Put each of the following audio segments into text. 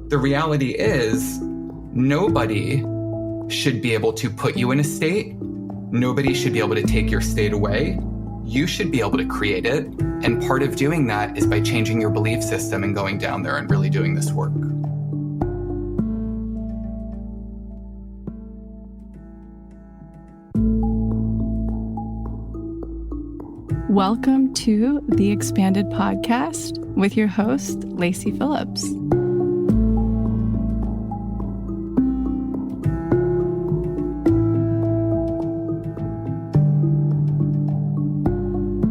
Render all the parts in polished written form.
The reality is nobody should be able to put you in a state. Nobody should be able to take your state away. You should be able to create it. And part of doing that is by changing your belief system and going down there and really doing this work. Welcome to the Expanded Podcast with your host, Lacey Phillips.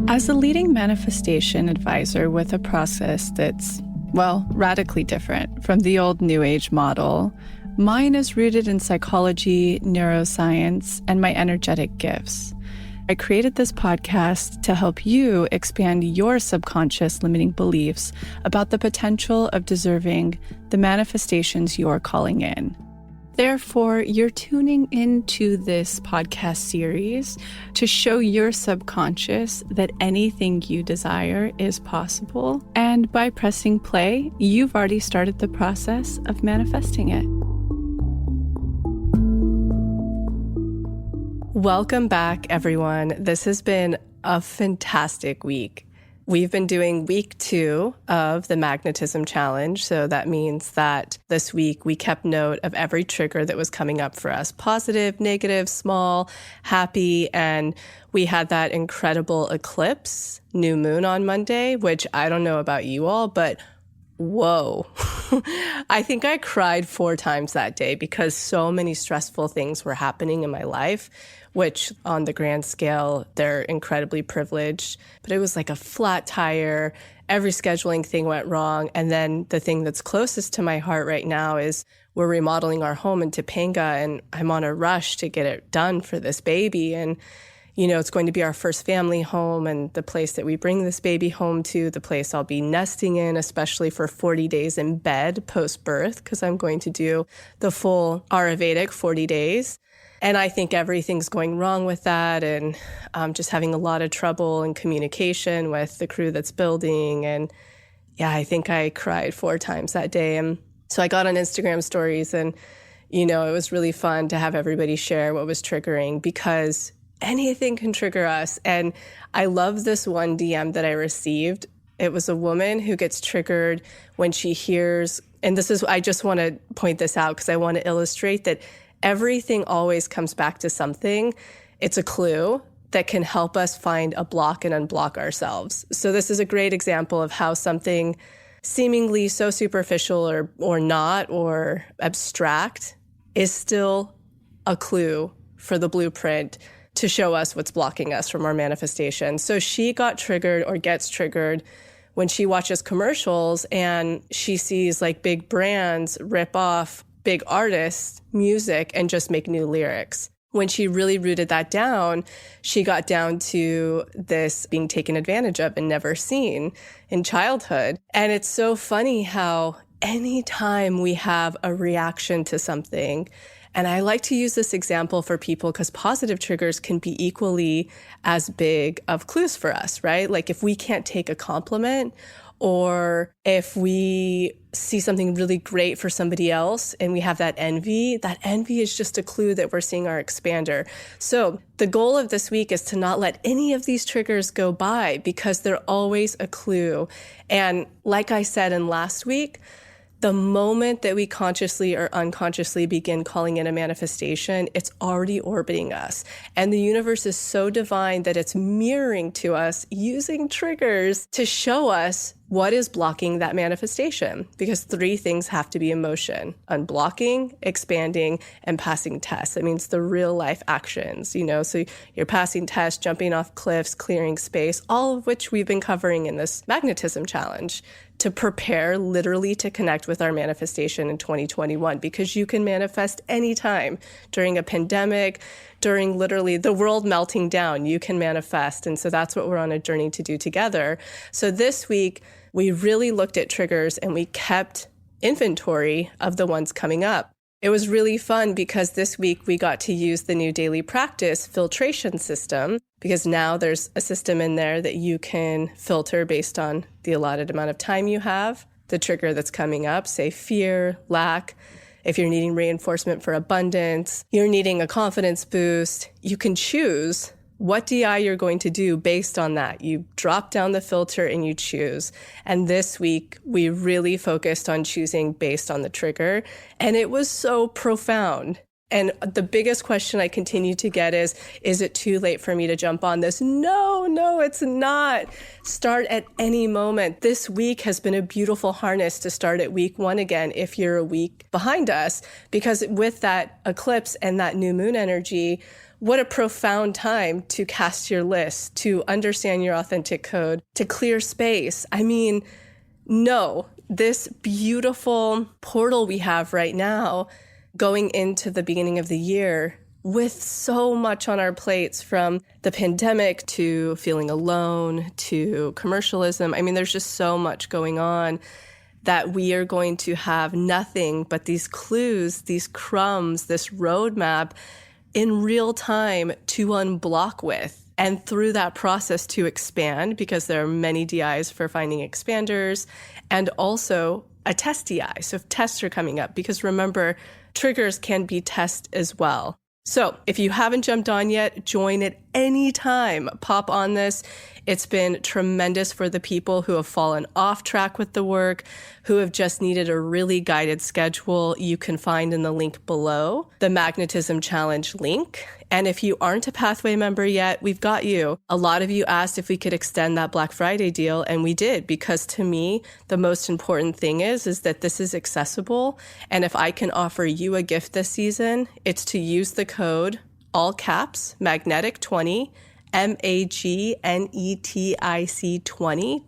As a leading manifestation advisor with a process that's, radically different from the old New Age model, mine is rooted in psychology, neuroscience, and my energetic gifts. I created this podcast to help you expand your subconscious limiting beliefs about the potential of deserving the manifestations you're calling in. Therefore, you're tuning into this podcast series to show your subconscious that anything you desire is possible. And by pressing play, you've already started the process of manifesting it. Welcome back, everyone. This has been a fantastic week. We've been doing week 2 of the Magnetism Challenge. So that means that this week we kept note of every trigger that was coming up for us. Positive, negative, small, happy. And we had that incredible eclipse, new moon on Monday, which I don't know about you all, but whoa. I think I cried 4 times that day because so many stressful things were happening in my life, which on the grand scale, they're incredibly privileged. But it was like a flat tire. Every scheduling thing went wrong. And then the thing that's closest to my heart right now is we're remodeling our home in Topanga, and I'm on a rush to get it done for this baby. And you know, it's going to be our first family home and the place that we bring this baby home to, the place I'll be nesting in, especially for 40 days in bed post-birth, because I'm going to do the full Ayurvedic 40 days. And I think everything's going wrong with that, and just having a lot of trouble in communication with the crew that's building. And yeah, I think I cried 4 times that day. And so I got on Instagram stories, and, you know, it was really fun to have everybody share what was triggering, because anything can trigger us. And I love this one DM that I received. It was a woman who gets triggered when she hears, and this is, I just want to point this out because I want to illustrate that everything always comes back to something. It's a clue that can help us find a block and unblock ourselves. So this is a great example of how something seemingly so superficial or not, or abstract, is still a clue for the blueprint to show us what's blocking us from our manifestation. So she got triggered, or gets triggered, when she watches commercials and she sees like big brands rip off big artists' music and just make new lyrics. When she really rooted that down, she got down to this being taken advantage of and never seen in childhood. And it's so funny how anytime we have a reaction to something, and I like to use this example for people because positive triggers can be equally as big of clues for us, right? Like if we can't take a compliment, or if we see something really great for somebody else and we have that envy is just a clue that we're seeing our expander. So the goal of this week is to not let any of these triggers go by, because they're always a clue. And like I said in last week, the moment that we consciously or unconsciously begin calling in a manifestation, it's already orbiting us. And the universe is so divine that it's mirroring to us using triggers to show us what is blocking that manifestation. Because 3 things have to be in motion: unblocking, expanding, and passing tests. That means the real life actions, you know, so you're passing tests, jumping off cliffs, clearing space, all of which we've been covering in this Magnetism Challenge, to prepare literally to connect with our manifestation in 2021, because you can manifest anytime during a pandemic, during literally the world melting down, you can manifest. And so that's what we're on a journey to do together. So this week, we really looked at triggers and we kept inventory of the ones coming up. It was really fun because this week we got to use the new daily practice filtration system, because now there's a system in there that you can filter based on the allotted amount of time you have. the trigger that's coming up, say fear, lack. If you're needing reinforcement for abundance, you're needing a confidence boost, you can choose what DI you're going to do based on that. You drop down the filter and you choose. And this week, we really focused on choosing based on the trigger. And it was so profound. And the biggest question I continue to get is it too late for me to jump on this? No, it's not. Start at any moment. This week has been a beautiful harness to start at week 1 again if you're a week behind us, because with that eclipse and that new moon energy, what a profound time to cast your list, to understand your authentic code, to clear space. I mean, no, this beautiful portal we have right now going into the beginning of the year with so much on our plates, from the pandemic to feeling alone to commercialism. I mean, there's just so much going on that we are going to have nothing but these clues, these crumbs, this roadmap in real time to unblock with. And through that process to expand, because there are many DIs for finding expanders, and also a test DI. So if tests are coming up, because remember, triggers can be tests as well. So if you haven't jumped on yet, join at any time. Pop on this. It's been tremendous for the people who have fallen off track with the work, who have just needed a really guided schedule. You can find in the link below, the Magnetism Challenge link. And if you aren't a Pathway member yet, we've got you. A lot of you asked if we could extend that Black Friday deal, and we did, because to me, the most important thing is that this is accessible. And if I can offer you a gift this season, it's to use the code, all caps, magnetic20, MAGNETIC 20,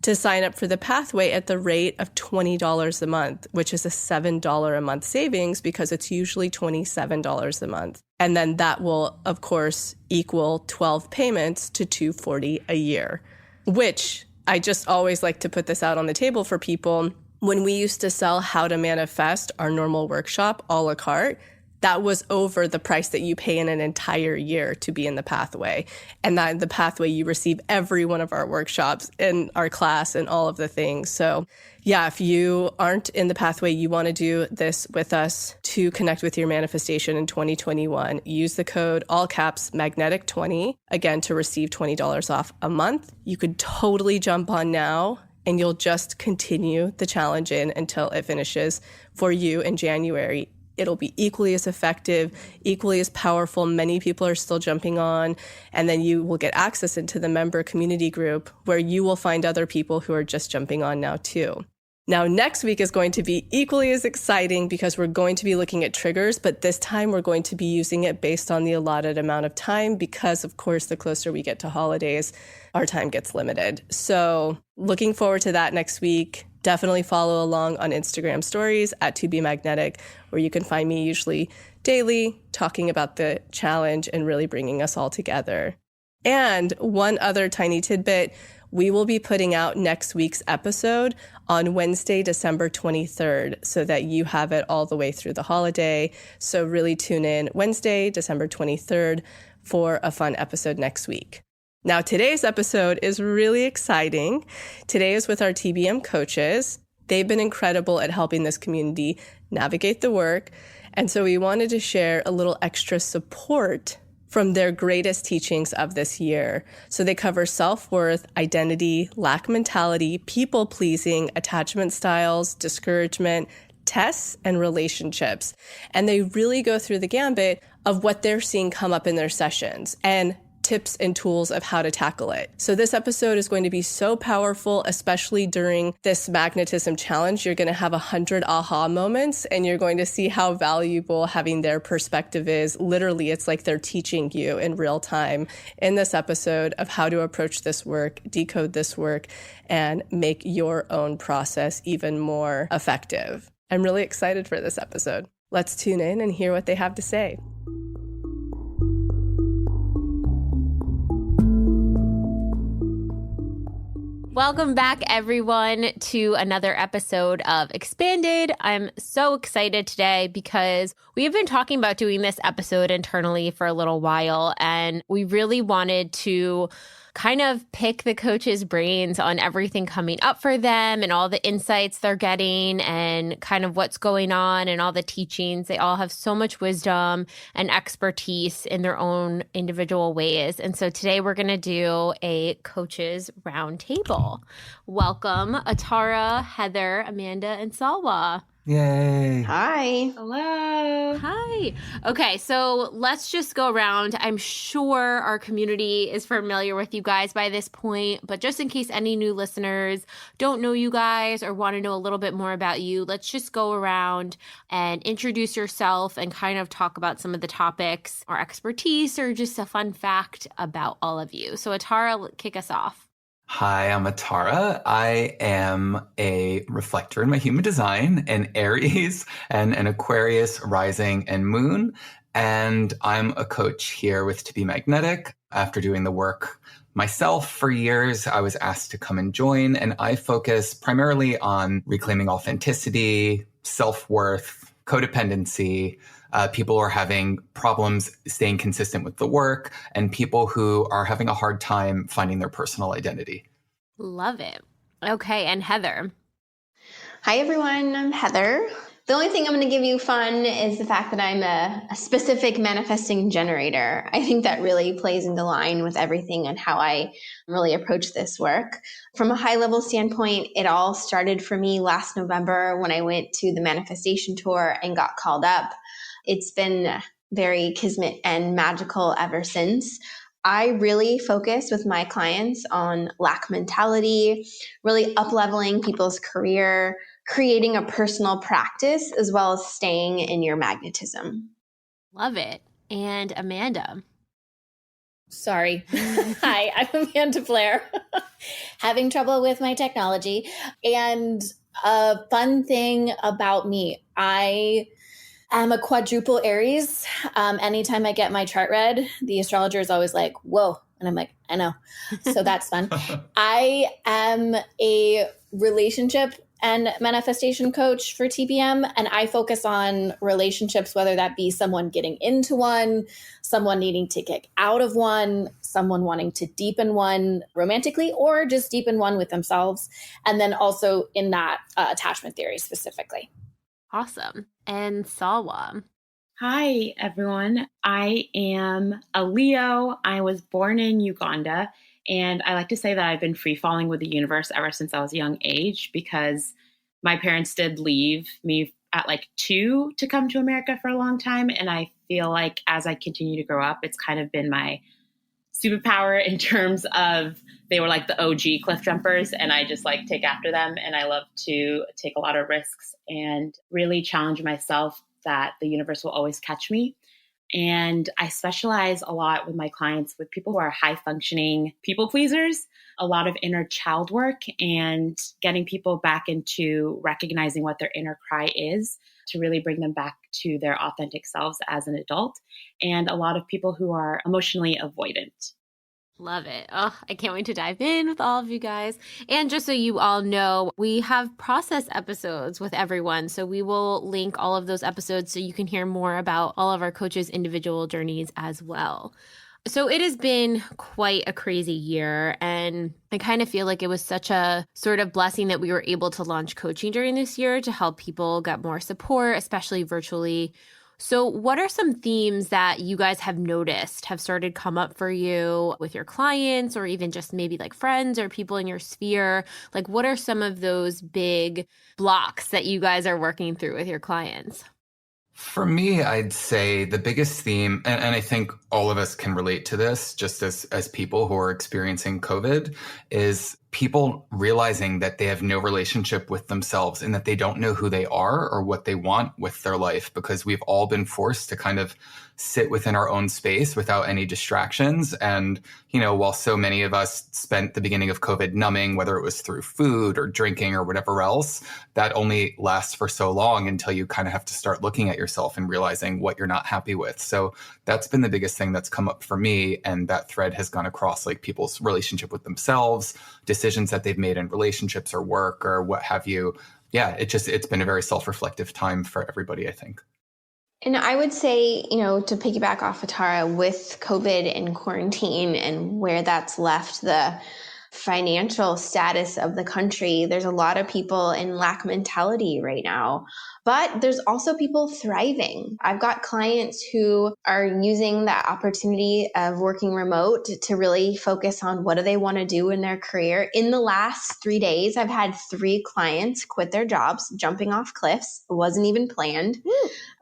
to sign up for the Pathway at the rate of $20 a month, which is a $7 a month savings, because it's usually $27 a month. And then that will, of course, equal 12 payments to $240 a year, which I just always like to put this out on the table for people. When we used to sell How to Manifest, our normal workshop, a la carte, that was over the price that you pay in an entire year to be in the Pathway. And that in the Pathway, you receive every one of our workshops in our class and all of the things. So yeah, if you aren't in the Pathway, you want to do this with us to connect with your manifestation in 2021, use the code, all caps, magnetic20, again, to receive $20 off a month. You could totally jump on now, and you'll just continue the challenge until it finishes for you in January. It'll be equally as effective, equally as powerful. Many people are still jumping on. And then you will get access into the member community group, where you will find other people who are just jumping on now too. Now, next week is going to be equally as exciting, because we're going to be looking at triggers, but this time we're going to be using it based on the allotted amount of time, because of course, the closer we get to holidays, our time gets limited. So looking forward to that next week. Definitely follow along on Instagram stories at @ToBeMagnetic, where you can find me usually daily talking about the challenge and really bringing us all together. And one other tiny tidbit, we will be putting out next week's episode on Wednesday, December 23rd, so that you have it all the way through the holiday. So really tune in Wednesday, December 23rd for a fun episode next week. Now, today's episode is really exciting. Today is with our TBM coaches. They've been incredible at helping this community navigate the work. And so we wanted to share a little extra support from their greatest teachings of this year. So they cover self-worth, identity, lack mentality, people-pleasing, attachment styles, discouragement, tests, and relationships. And they really go through the gambit of what they're seeing come up in their sessions and tips and tools of how to tackle it. So this episode is going to be so powerful, especially during this magnetism challenge. You're going to have 100 aha moments, and you're going to see how valuable having their perspective is. Literally, it's like they're teaching you in real time in this episode of how to approach this work, decode this work, and make your own process even more effective. I'm really excited for this episode. Let's tune in and hear what they have to say. Welcome back, everyone, to another episode of Expanded. I'm so excited today because we've been talking about doing this episode internally for a little while, and we really wanted to kind of pick the coaches' brains on everything coming up for them and all the insights they're getting and kind of what's going on and all the teachings. They all have so much wisdom and expertise in their own individual ways. And so today we're going to do a coaches roundtable. Welcome, Atarah, Heather, Amanda, and Salwa. Yay. Hi. Hello. Hi. Okay, so let's just go around. I'm sure our community is familiar with you guys by this point, but just in case any new listeners don't know you guys or want to know a little bit more about you, let's just go around and introduce yourself and kind of talk about some of the topics or expertise or just a fun fact about all of you. So Atarah, kick us off. Hi, I'm Atarah. I am a reflector in my human design, an Aries and an Aquarius rising and moon. And I'm a coach here with To Be Magnetic. After doing the work myself for years, I was asked to come and join. And I focus primarily on reclaiming authenticity, self-worth, codependency, people who are having problems staying consistent with the work, and people who are having a hard time finding their personal identity. Love it. Okay, and Heather. Hi, everyone. I'm Heather. The only thing I'm going to give you fun is the fact that I'm a specific manifesting generator. I think that really plays into line with everything and how I really approach this work. From a high level standpoint, it all started for me last November when I went to the manifestation tour and got called up. It's been very kismet and magical ever since. I really focus with my clients on lack mentality, really up-leveling people's career, creating a personal practice, as well as staying in your magnetism. Love it. And Amanda. Sorry. Hi, I'm Amanda Blair. Having trouble with my technology. And a fun thing about me, I am a quadruple Aries. Anytime I get my chart read, the astrologer is always like, whoa. And I'm like, I know. So that's fun. I am a relationship and manifestation coach for TBM. And I focus on relationships, whether that be someone getting into one, someone needing to kick out of one, someone wanting to deepen one romantically, or just deepen one with themselves. And then also in that attachment theory specifically. Awesome. And Salwa. Hi, everyone. I am a Leo. I was born in Uganda, and I like to say that I've been free falling with the universe ever since I was a young age because my parents did leave me at like 2 to come to America for a long time. And I feel like as I continue to grow up, it's kind of been my superpower in terms of they were like the OG cliff jumpers, and I just like take after them. And I love to take a lot of risks and really challenge myself that the universe will always catch me. And I specialize a lot with my clients with people who are high functioning people pleasers, a lot of inner child work and getting people back into recognizing what their inner cry is to really bring them back to their authentic selves as an adult, and a lot of people who are emotionally avoidant. Love it. Oh, I can't wait to dive in with all of you guys. And just so you all know, we have process episodes with everyone. So we will link all of those episodes so you can hear more about all of our coaches' individual journeys as well. So it has been quite a crazy year, and I kind of feel like it was such a sort of blessing that we were able to launch coaching during this year to help people get more support, especially virtually. So what are some themes that you guys have noticed have started come up for you with your clients or even just maybe like friends or people in your sphere? Like what are some of those big blocks that you guys are working through with your clients? For me, I'd say the biggest theme, and I think all of us can relate to this just as people who are experiencing COVID, is people realizing that they have no relationship with themselves and that they don't know who they are or what they want with their life, because we've all been forced to kind of sit within our own space without any distractions. And, you know, while so many of us spent the beginning of COVID numbing, whether it was through food or drinking or whatever else, that only lasts for so long until you kind of have to start looking at yourself and realizing what you're not happy with. So that's been the biggest thing that's come up for me. And that thread has gone across like people's relationship with themselves, decisions that they've made in relationships or work or what have you. Yeah, it's been a very self-reflective time for everybody, I think. And I would say, to piggyback off Atarah, with COVID and quarantine and where that's left the financial status of the country, there's a lot of people in lack mentality right now. But there's also people thriving. I've got clients who are using that opportunity of working remote to really focus on what do they want to do in their career. In the last 3 days, I've had 3 clients quit their jobs, jumping off cliffs. It wasn't even planned. Woo.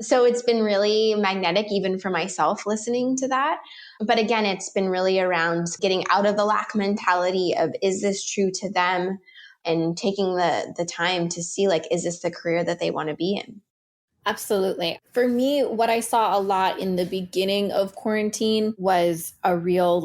So it's been really magnetic, even for myself, listening to that. But again, it's been really around getting out of the lack mentality of, is this true to them? And taking the time to see, is this the career that they want to be in? Absolutely. For me, what I saw a lot in the beginning of quarantine was a real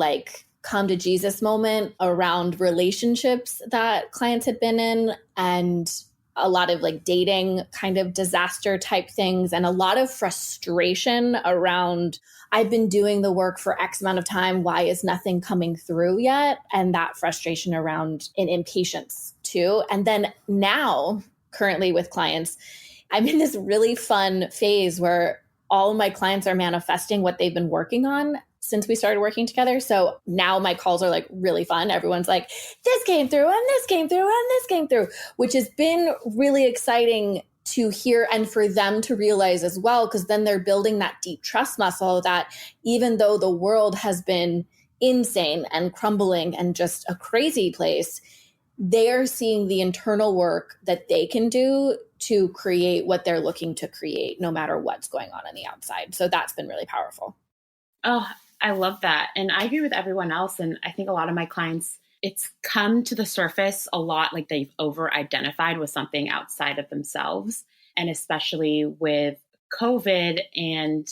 come to Jesus moment around relationships that clients had been in, and a lot of dating kind of disaster type things, and a lot of frustration around, I've been doing the work for X amount of time. Why is nothing coming through yet? And that frustration around an impatience too. And then now, currently with clients, I'm in this really fun phase where all my clients are manifesting what they've been working on since we started working together. So now my calls are really fun. Everyone's like, this came through and this came through and this came through, which has been really exciting to hear, and for them to realize as well, because then they're building that deep trust muscle that even though the world has been insane and crumbling and just a crazy place, they're seeing the internal work that they can do to create what they're looking to create, no matter what's going on the outside. So that's been really powerful. Oh, I love that. And I agree with everyone else. And I think a lot of my clients, it's come to the surface a lot, they've over-identified with something outside of themselves. And especially with COVID and,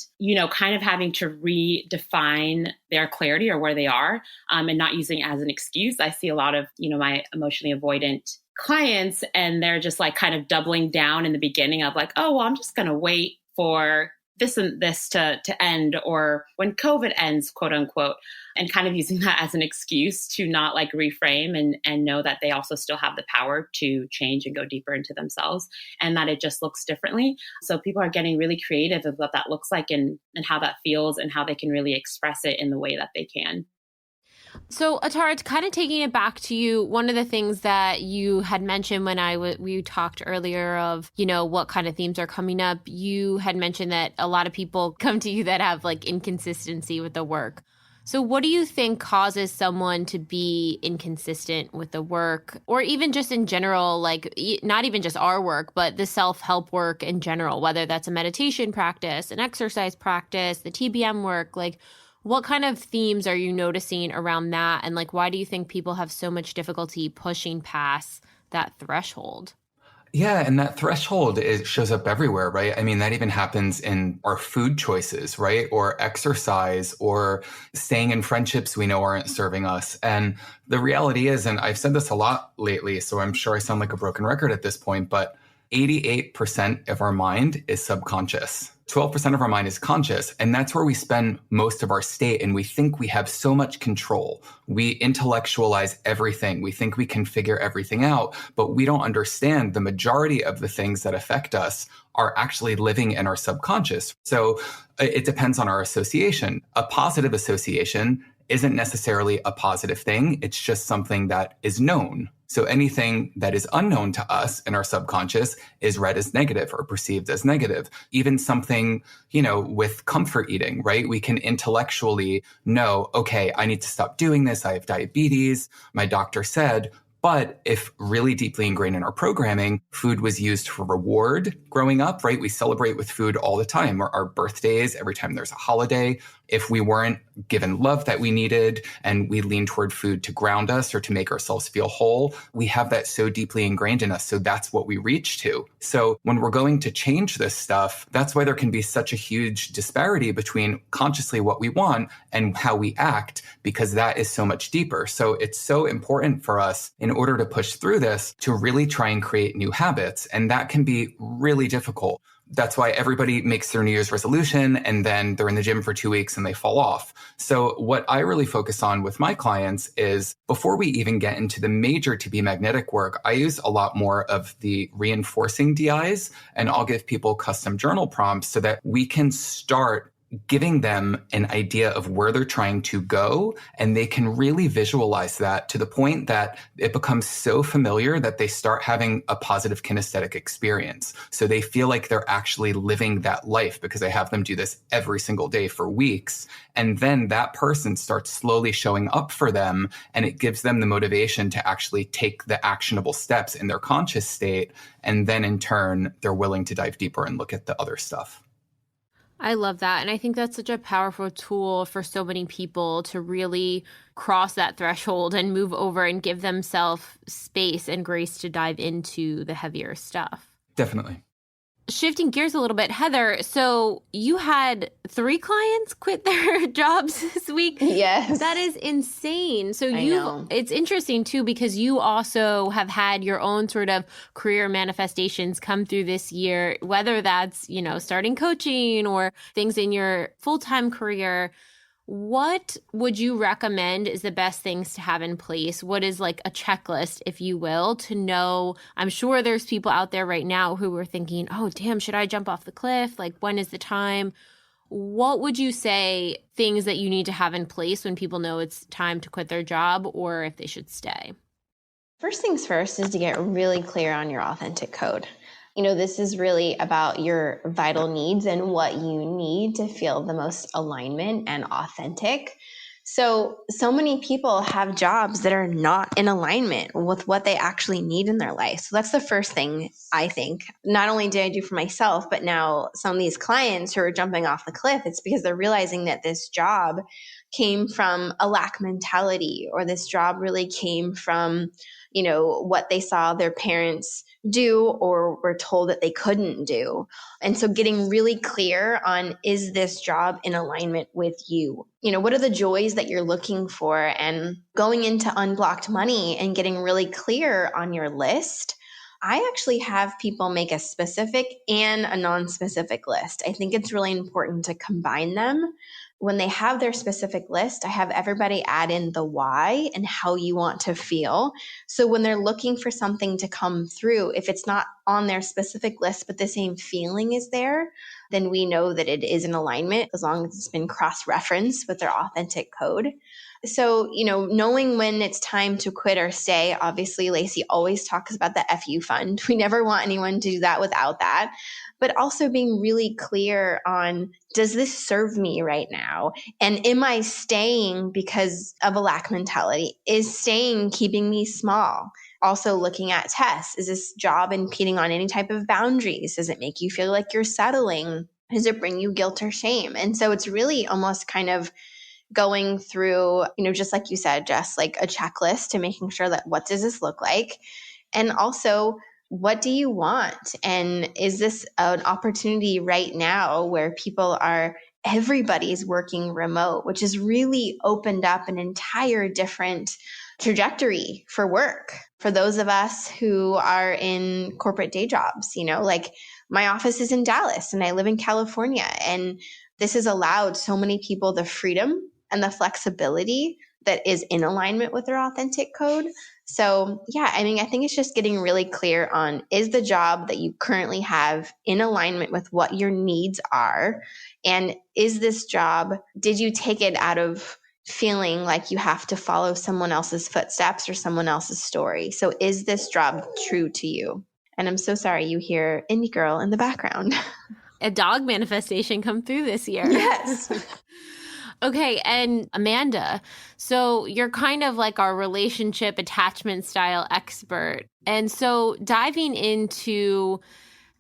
kind of having to redefine their clarity or where they are, and not using it as an excuse. I see a lot of, my emotionally avoidant clients, and they're just kind of doubling down in the beginning of oh, well, I'm just going to wait for this and this to end, or when COVID ends, quote unquote, and kind of using that as an excuse to not reframe and know that they also still have the power to change and go deeper into themselves, and that it just looks differently. So people are getting really creative of what that looks like and how that feels and how they can really express it in the way that they can. So, Atarah, kind of taking it back to you, one of the things that you had mentioned when we talked earlier of, what kind of themes are coming up, you had mentioned that a lot of people come to you that have inconsistency with the work. So what do you think causes someone to be inconsistent with the work, or even just in general, not even just our work, but the self-help work in general, whether that's a meditation practice, an exercise practice, the TBM work, what kind of themes are you noticing around that? And why do you think people have so much difficulty pushing past that threshold? Yeah, and that threshold shows up everywhere, right? I mean, that even happens in our food choices, right? Or exercise, or staying in friendships we know aren't serving us. And the reality is, and I've said this a lot lately, so I'm sure I sound like a broken record at this point, but 88% of our mind is subconscious. 12% of our mind is conscious, and that's where we spend most of our state, and we think we have so much control. We intellectualize everything. We think we can figure everything out, but we don't understand the majority of the things that affect us are actually living in our subconscious. So it depends on our association. A positive association isn't necessarily a positive thing. It's just something that is known. So anything that is unknown to us in our subconscious is read as negative or perceived as negative. Even something, with comfort eating, right? We can intellectually know, okay, I need to stop doing this. I have diabetes. My doctor said. But if really deeply ingrained in our programming, food was used for reward growing up, right? We celebrate with food all the time, or our birthdays, every time there's a holiday. If we weren't given love that we needed and we lean toward food to ground us or to make ourselves feel whole, we have that so deeply ingrained in us. So that's what we reach to. So when we're going to change this stuff, that's why there can be such a huge disparity between consciously what we want and how we act, because that is so much deeper. So it's so important for us, in order to push through this, to really try and create new habits. And that can be really difficult. That's why everybody makes their New Year's resolution and then they're in the gym for 2 weeks and they fall off. So what I really focus on with my clients is before we even get into the major to be magnetic work, I use a lot more of the reinforcing DIs, and I'll give people custom journal prompts so that we can start giving them an idea of where they're trying to go, and they can really visualize that to the point that it becomes so familiar that they start having a positive kinesthetic experience. So they feel like they're actually living that life because I have them do this every single day for weeks. And then that person starts slowly showing up for them, and it gives them the motivation to actually take the actionable steps in their conscious state. And then in turn, they're willing to dive deeper and look at the other stuff. I love that. And I think that's such a powerful tool for so many people to really cross that threshold and move over and give themselves space and grace to dive into the heavier stuff. Definitely. Shifting gears a little bit, Heather, so you had 3 clients quit their jobs this week. Yes. That is insane. So I know. it's interesting too, because you also have had your own sort of career manifestations come through this year, whether that's, starting coaching or things in your full-time career. What would you recommend is the best things to have in place? What is like a checklist, if you will, to know? I'm sure there's people out there right now who are thinking, oh, damn, should I jump off the cliff? Like, when is the time? What would you say things that you need to have in place when people know it's time to quit their job or if they should stay? First things first is to get really clear on your authentic code. This is really about your vital needs and what you need to feel the most alignment and authentic. So many people have jobs that are not in alignment with what they actually need in their life. So that's the first thing I think. Not only did I do for myself, but now some of these clients who are jumping off the cliff, it's because they're realizing that this job came from a lack mentality, or this job really came from, what they saw their parents do or were told that they couldn't do. And so getting really clear on, is this job in alignment with you? What are the joys that you're looking for? And going into unblocked money and getting really clear on your list. I actually have people make a specific and a non-specific list. I think it's really important to combine them. When they have their specific list, I have everybody add in the why and how you want to feel. So when they're looking for something to come through, if it's not on their specific list, but the same feeling is there, then we know that it is in alignment as long as it's been cross-referenced with their authentic code. So, knowing when it's time to quit or stay, obviously Lacey always talks about the FU fund. We never want anyone to do that without that. But also being really clear on, does this serve me right now? And am I staying because of a lack mentality? Is staying keeping me small? Also looking at tests. Is this job impeding on any type of boundaries? Does it make you feel like you're settling? Does it bring you guilt or shame? And so it's really almost kind of going through, just like you said, Jess, like a checklist to making sure that what does this look like? And also, what do you want? And is this an opportunity right now where everybody's working remote, which has really opened up an entire different trajectory for work for those of us who are in corporate day jobs? Like my office is in Dallas and I live in California, and this has allowed so many people the freedom and the flexibility that is in alignment with their authentic code. So yeah, I think it's just getting really clear on, is the job that you currently have in alignment with what your needs are? And is this job, did you take it out of feeling like you have to follow someone else's footsteps or someone else's story? So is this job true to you? And I'm so sorry you hear Indie Girl in the background. A dog manifestation come through this year. Yes. Okay, and Amanda, so you're kind of like our relationship attachment style expert. And so diving into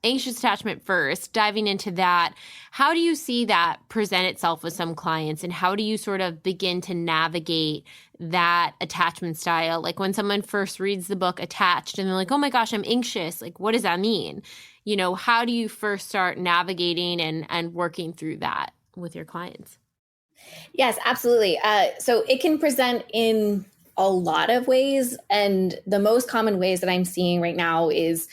anxious attachment first, diving into that, how do you see that present itself with some clients, and how do you sort of begin to navigate that attachment style? Like when someone first reads the book Attached and they're like, oh my gosh, I'm anxious. Like, what does that mean? How do you first start navigating and working through that with your clients? Yes, absolutely. So it can present in a lot of ways. And the most common ways that I'm seeing right now is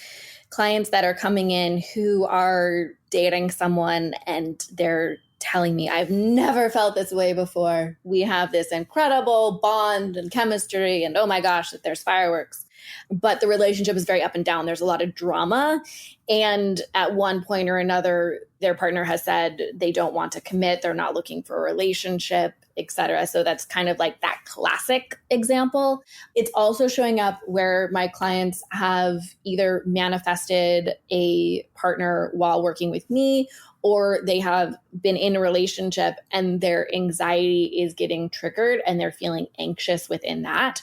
clients that are coming in who are dating someone and they're telling me, I've never felt this way before. We have this incredible bond and chemistry, and oh my gosh, that there's fireworks. But the relationship is very up and down. There's a lot of drama. And at one point or another, their partner has said they don't want to commit. They're not looking for a relationship, etc. So that's kind of like that classic example. It's also showing up where my clients have either manifested a partner while working with me, or they have been in a relationship and their anxiety is getting triggered and they're feeling anxious within that.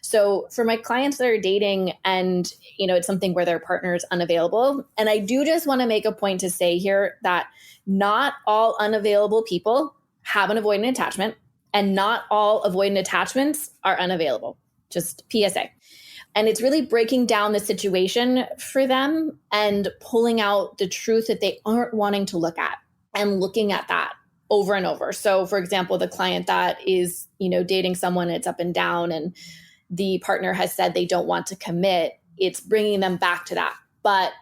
So for my clients that are dating and, it's something where their partner is unavailable. And I do just want to make a point to say here that not all unavailable people have an avoidant attachment, and not all avoidant attachments are unavailable. Just PSA. And it's really breaking down the situation for them and pulling out the truth that they aren't wanting to look at and looking at that over and over. So for example, the client that is, dating someone, it's up and down, and the partner has said they don't want to commit, it's bringing them back to that. But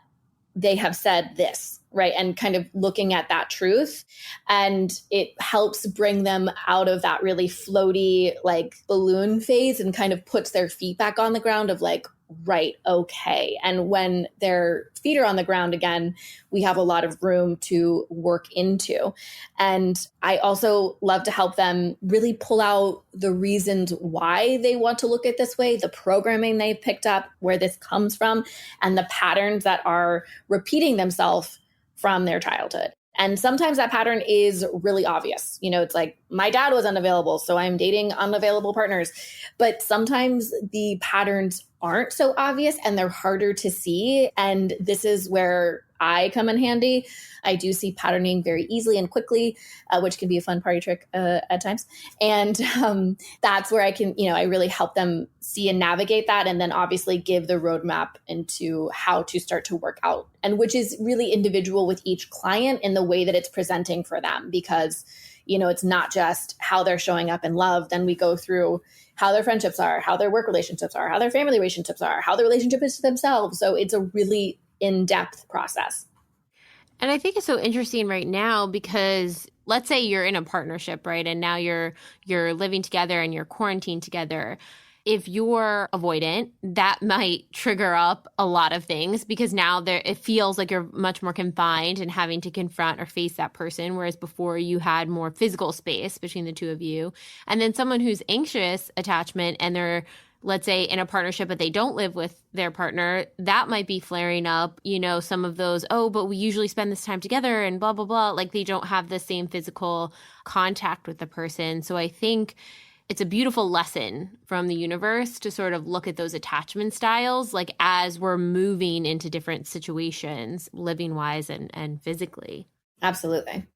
they have said this, right? And kind of looking at that truth. And it helps bring them out of that really floaty, like balloon phase, and kind of puts their feet back on the ground of like, right, okay. And when their feet are on the ground again, we have a lot of room to work into. And I also love to help them really pull out the reasons why they want to look at this way, the programming they've picked up, where this comes from, and the patterns that are repeating themselves from their childhood. And sometimes that pattern is really obvious. It's like, my dad was unavailable, so I'm dating unavailable partners. But sometimes the patterns aren't so obvious and they're harder to see. And this is where I come in handy. I do see patterning very easily and quickly, which can be a fun party trick at times. And that's where I can, I really help them see and navigate that, and then obviously give the roadmap into how to start to work out, and which is really individual with each client in the way that it's presenting for them, because it's not just how they're showing up in love. Then we go through how their friendships are, how their work relationships are, how their family relationships are, how the relationship is to themselves. So it's a really in-depth process. And I think it's so interesting right now because let's say you're in a partnership, right? And now you're living together and you're quarantined together. If you're avoidant, that might trigger up a lot of things because now it feels like you're much more confined and having to confront or face that person, whereas before you had more physical space between the two of you. And then someone who's anxious attachment and they're, let's say, in a partnership, but they don't live with their partner, that might be flaring up, some of those, but we usually spend this time together and blah, blah, blah. Like they don't have the same physical contact with the person. So I think it's a beautiful lesson from the universe to sort of look at those attachment styles, like as we're moving into different situations, living wise and physically. Absolutely.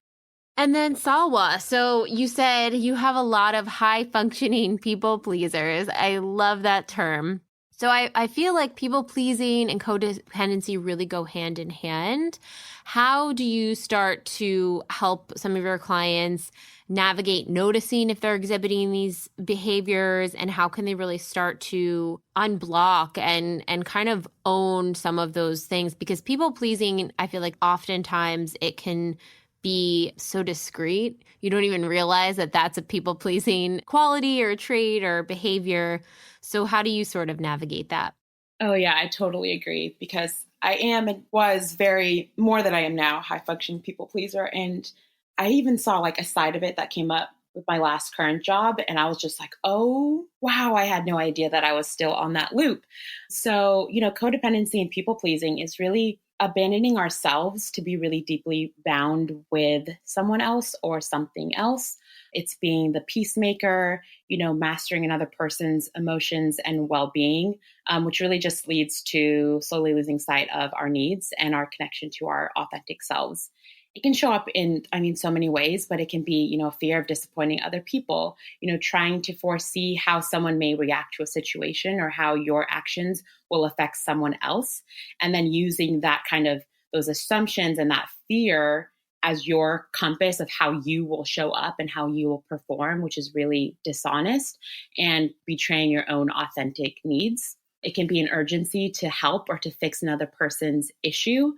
And then Salwa, so you said you have a lot of high functioning people pleasers. I love that term. So I feel like people pleasing and codependency really go hand in hand. How do you start to help some of your clients navigate noticing if they're exhibiting these behaviors, and how can they really start to unblock and kind of own some of those things? Because people pleasing, I feel like oftentimes it can be so discreet. You don't even realize that that's a people pleasing quality or trait or behavior. So how do you sort of navigate that? Oh yeah, I totally agree, because I am and was very, more than I am now, high functioning people pleaser. And I even saw like a side of it that came up with my last current job. And I was just like, oh, wow, I had no idea that I was still on that loop. So, codependency and people pleasing is really abandoning ourselves to be really deeply bound with someone else or something else. It's being the peacemaker, mastering another person's emotions and well-being, which really just leads to slowly losing sight of our needs and our connection to our authentic selves. It can show up in, so many ways, but it can be, fear of disappointing other people, trying to foresee how someone may react to a situation or how your actions will affect someone else. And then using that kind of those assumptions and that fear as your compass of how you will show up and how you will perform, which is really dishonest and betraying your own authentic needs. It can be an urgency to help or to fix another person's issue,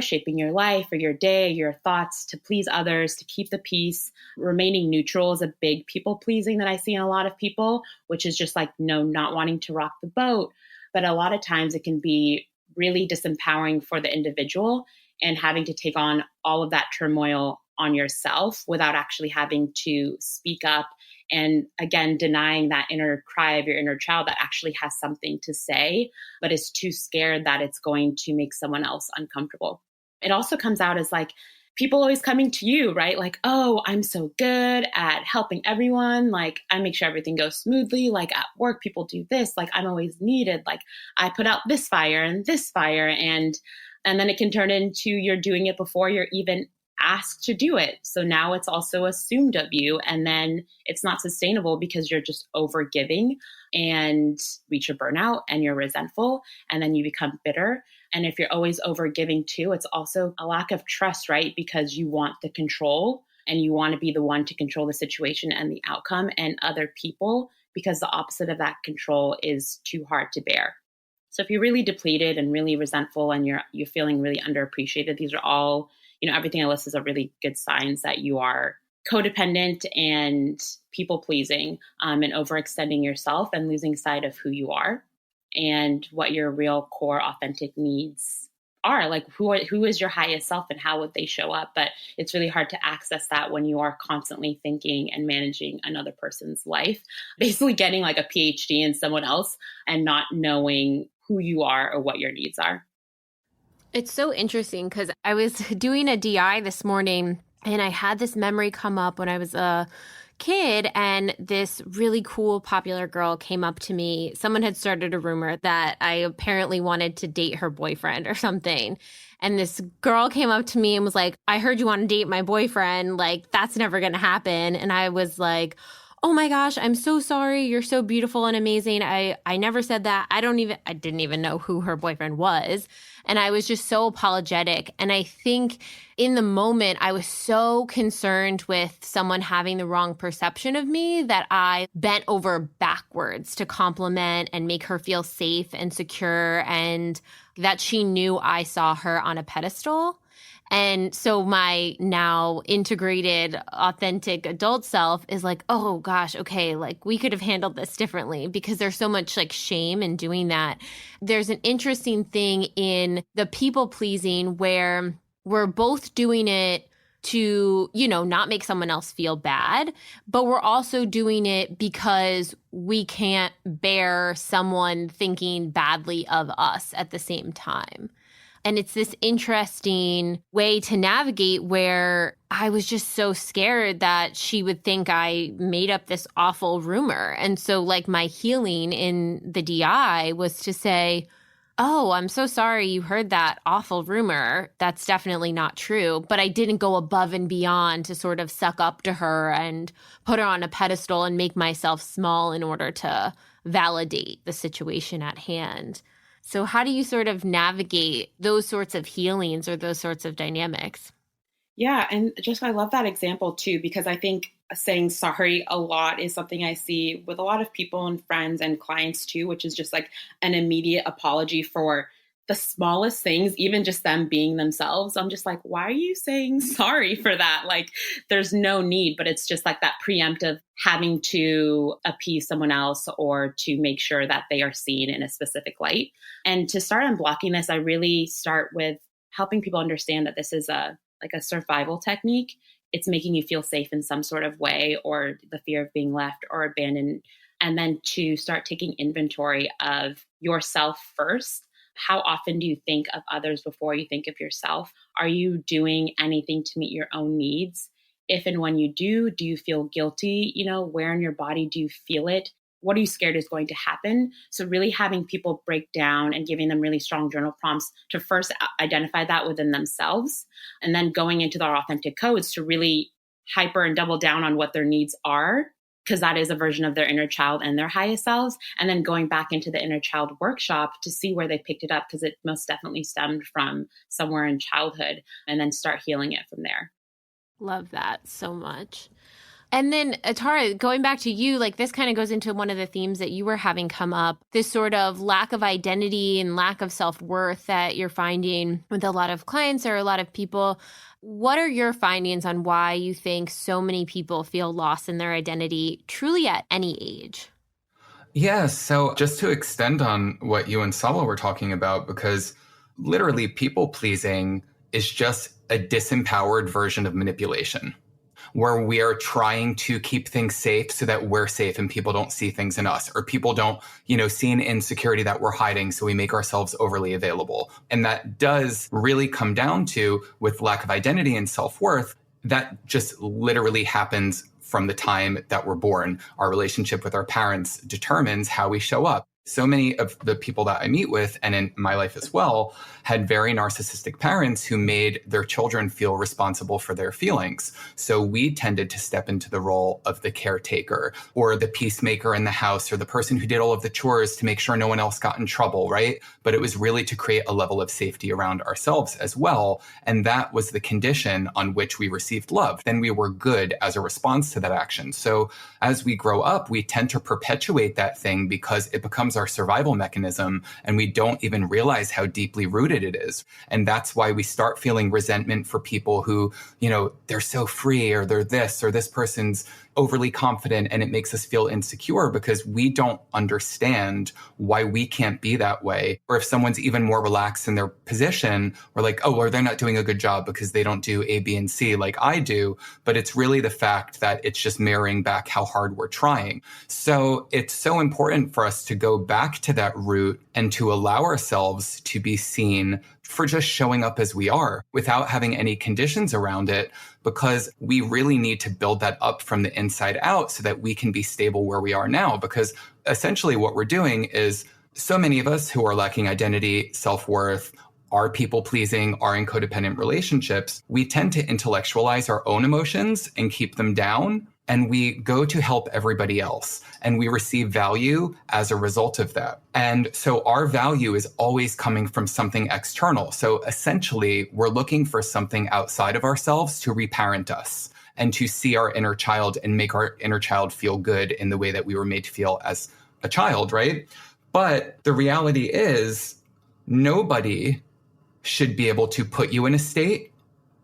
shaping your life or your day, your thoughts, to please others, to keep the peace. Remaining neutral is a big people pleasing that I see in a lot of people, which is just like, not wanting to rock the boat. But a lot of times it can be really disempowering for the individual and having to take on all of that turmoil on yourself without actually having to speak up. And again, denying that inner cry of your inner child that actually has something to say, but is too scared that it's going to make someone else uncomfortable. It also comes out as like people always coming to you, right? Like, oh, I'm so good at helping everyone. Like, I make sure everything goes smoothly. Like at work, people do this. Like, I'm always needed. Like, I put out this fire and this fire. And then it can turn into you're doing it before you're even asked to do it. So now it's also assumed of you. And then it's not sustainable because you're just over giving and reach a burnout and you're resentful. And then you become bitter. And if you're always over giving too, it's also a lack of trust, right? Because you want the control and you want to be the one to control the situation and the outcome and other people, because the opposite of that control is too hard to bear. So if you're really depleted and really resentful and you're feeling really underappreciated, these are all, everything I list is a really good signs that you are codependent and people pleasing and overextending yourself and losing sight of who you are and what your real core authentic needs are. Like who is your highest self and how would they show up? But it's really hard to access that when you are constantly thinking and managing another person's life, basically getting like a PhD in someone else and not knowing who you are or what your needs are. It's so interesting because I was doing a DI this morning and I had this memory come up when I was a kid, and this really cool popular girl came up to me. Someone had started a rumor that I apparently wanted to date her boyfriend or something. And this girl came up to me and was like, I heard you want to date my boyfriend. Like, that's never going to happen. And I was like, oh my gosh, I'm so sorry. You're so beautiful and amazing. I never said that. I didn't even know who her boyfriend was. And I was just so apologetic. And I think in the moment, I was so concerned with someone having the wrong perception of me that I bent over backwards to compliment and make her feel safe and secure, and that she knew I saw her on a pedestal. And so my now integrated, authentic adult self is like, oh gosh, okay, like we could have handled this differently, because there's so much like shame in doing that. There's an interesting thing in the people pleasing where we're both doing it to, not make someone else feel bad, but we're also doing it because we can't bear someone thinking badly of us at the same time. And it's this interesting way to navigate where I was just so scared that she would think I made up this awful rumor. And so like my healing in the DI was to say, oh, I'm so sorry you heard that awful rumor. That's definitely not true. But I didn't go above and beyond to sort of suck up to her and put her on a pedestal and make myself small in order to validate the situation at hand. So how do you sort of navigate those sorts of healings or those sorts of dynamics? Yeah. And just, I love that example too, because I think saying sorry a lot is something I see with a lot of people and friends and clients too, which is just like an immediate apology for the smallest things, even just them being themselves. I'm just like, why are you saying sorry for that? Like, there's no need, but it's just like that preemptive having to appease someone else or to make sure that they are seen in a specific light. And to start unblocking this, I really start with helping people understand that this is a survival technique. It's making you feel safe in some sort of way, or the fear of being left or abandoned. And then to start taking inventory of yourself first. How often do you think of others before you think of yourself? Are you doing anything to meet your own needs? If and when you do you feel guilty? Where in your body do you feel it? What are you scared is going to happen? So really having people break down and giving them really strong journal prompts to first identify that within themselves, and then going into their authentic codes to really hyper and double down on what their needs are, because that is a version of their inner child and their highest selves. And then going back into the inner child workshop to see where they picked it up, because it most definitely stemmed from somewhere in childhood, and then start healing it from there. Love that so much. And then Atarah, going back to you, like this kind of goes into one of the themes that you were having come up, this sort of lack of identity and lack of self-worth that you're finding with a lot of clients or a lot of people. What are your findings on why you think so many people feel lost in their identity truly at any age? Yeah, so just to extend on what you and Salwa were talking about, because literally people pleasing is just a disempowered version of manipulation, where we are trying to keep things safe so that we're safe and people don't see things in us, or people don't, see an insecurity that we're hiding. So we make ourselves overly available. And that does really come down to, with lack of identity and self-worth, that just literally happens from the time that we're born. Our relationship with our parents determines how we show up. So many of the people that I meet with, and in my life as well, had very narcissistic parents who made their children feel responsible for their feelings. So we tended to step into the role of the caretaker or the peacemaker in the house or the person who did all of the chores to make sure no one else got in trouble, right? But it was really to create a level of safety around ourselves as well. And that was the condition on which we received love. Then we were good as a response to that action. So as we grow up, we tend to perpetuate that thing because it becomes our survival mechanism and we don't even realize how deeply rooted it is. And that's why we start feeling resentment for people who, they're so free or they're this or this person's overly confident, and it makes us feel insecure because we don't understand why we can't be that way. Or if someone's even more relaxed in their position, we're like, oh, or they're not doing a good job because they don't do A, B, and C like I do. But it's really the fact that it's just mirroring back how hard we're trying. So it's so important for us to go back to that root and to allow ourselves to be seen for just showing up as we are without having any conditions around it, because we really need to build that up from the inside out so that we can be stable where we are now. Because essentially what we're doing is, so many of us who are lacking identity, self-worth, are people pleasing, are in codependent relationships, we tend to intellectualize our own emotions and keep them down. And we go to help everybody else. And we receive value as a result of that. And so our value is always coming from something external. So essentially, we're looking for something outside of ourselves to reparent us and to see our inner child and make our inner child feel good in the way that we were made to feel as a child, right? But the reality is, nobody should be able to put you in a state.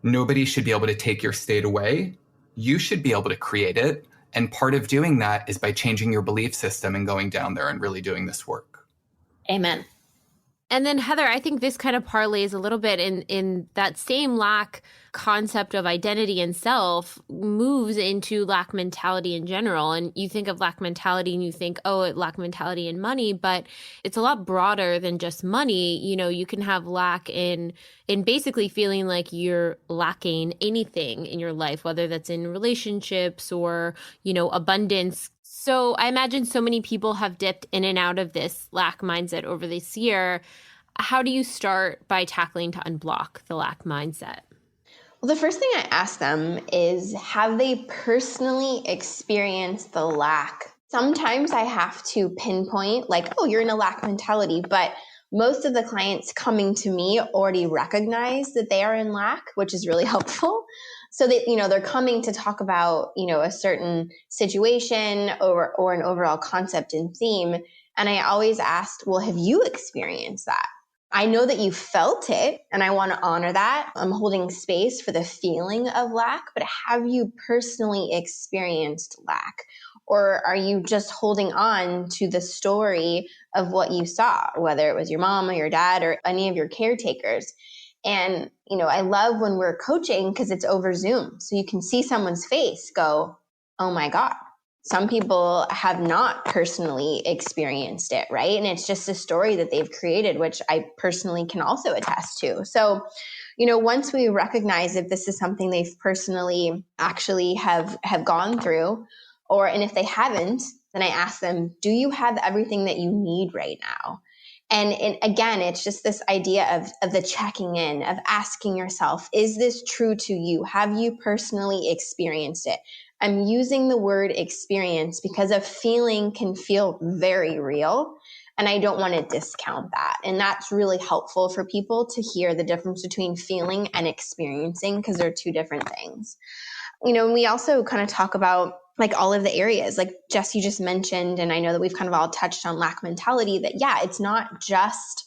Nobody should be able to take your state away. You should be able to create it. And part of doing that is by changing your belief system and going down there and really doing this work. Amen. And then Heather, I think this kind of parlays a little bit in that same lack concept of identity and self moves into lack mentality in general. And you think of lack mentality and you think, oh, lack mentality in money, but it's a lot broader than just money. You can have lack in basically feeling like you're lacking anything in your life, whether that's in relationships or, abundance. So I imagine so many people have dipped in and out of this lack mindset over this year. How do you start by tackling to unblock the lack mindset? Well, the first thing I ask them is, have they personally experienced the lack? Sometimes I have to pinpoint like, oh, you're in a lack mentality, but most of the clients coming to me already recognize that they are in lack, which is really helpful. So that, they're coming to talk about, a certain situation or an overall concept and theme. And I always ask, well, have you experienced that? I know that you felt it and I want to honor that. I'm holding space for the feeling of lack, but have you personally experienced lack? Or are you just holding on to the story of what you saw, whether it was your mom or your dad or any of your caretakers? And, I love when we're coaching because it's over Zoom. So you can see someone's face go, oh my God. Some people have not personally experienced it, right? And it's just a story that they've created, which I personally can also attest to. So, once we recognize if this is something they've personally actually have gone through, and if they haven't, then I ask them, do you have everything that you need right now? And again, it's just this idea of the checking in, of asking yourself, is this true to you? Have you personally experienced it? I'm using the word experience because a feeling can feel very real, and I don't want to discount that. And that's really helpful for people to hear the difference between feeling and experiencing, because they're two different things. And we also kind of talk about like all of the areas like Jess, you just mentioned, and I know that we've kind of all touched on lack mentality, that it's not just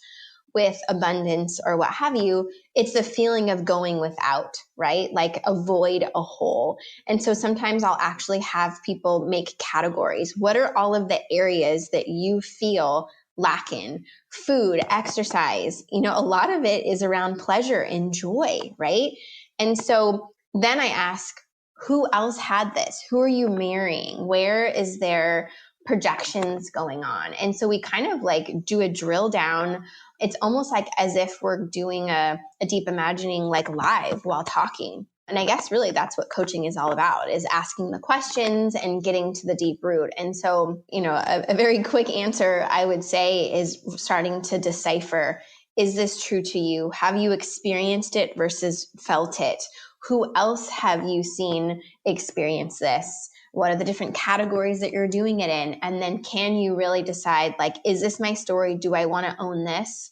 with abundance or what have you, it's the feeling of going without, right? Like avoid a hole. And so sometimes I'll actually have people make categories. What are all of the areas that you feel lack in? Food, exercise, a lot of it is around pleasure and joy, right? And so then I ask, who else had this? Who are you marrying? Where is their projections going on? And so we kind of like do a drill down. It's almost like as if we're doing a deep imagining like live while talking. And I guess really that's what coaching is all about, is asking the questions and getting to the deep root. And so, a very quick answer I would say is starting to decipher, is this true to you? Have you experienced it versus felt it? Who else have you seen experience this? What are the different categories that you're doing it in? And then can you really decide, like, is this my story? Do I want to own this?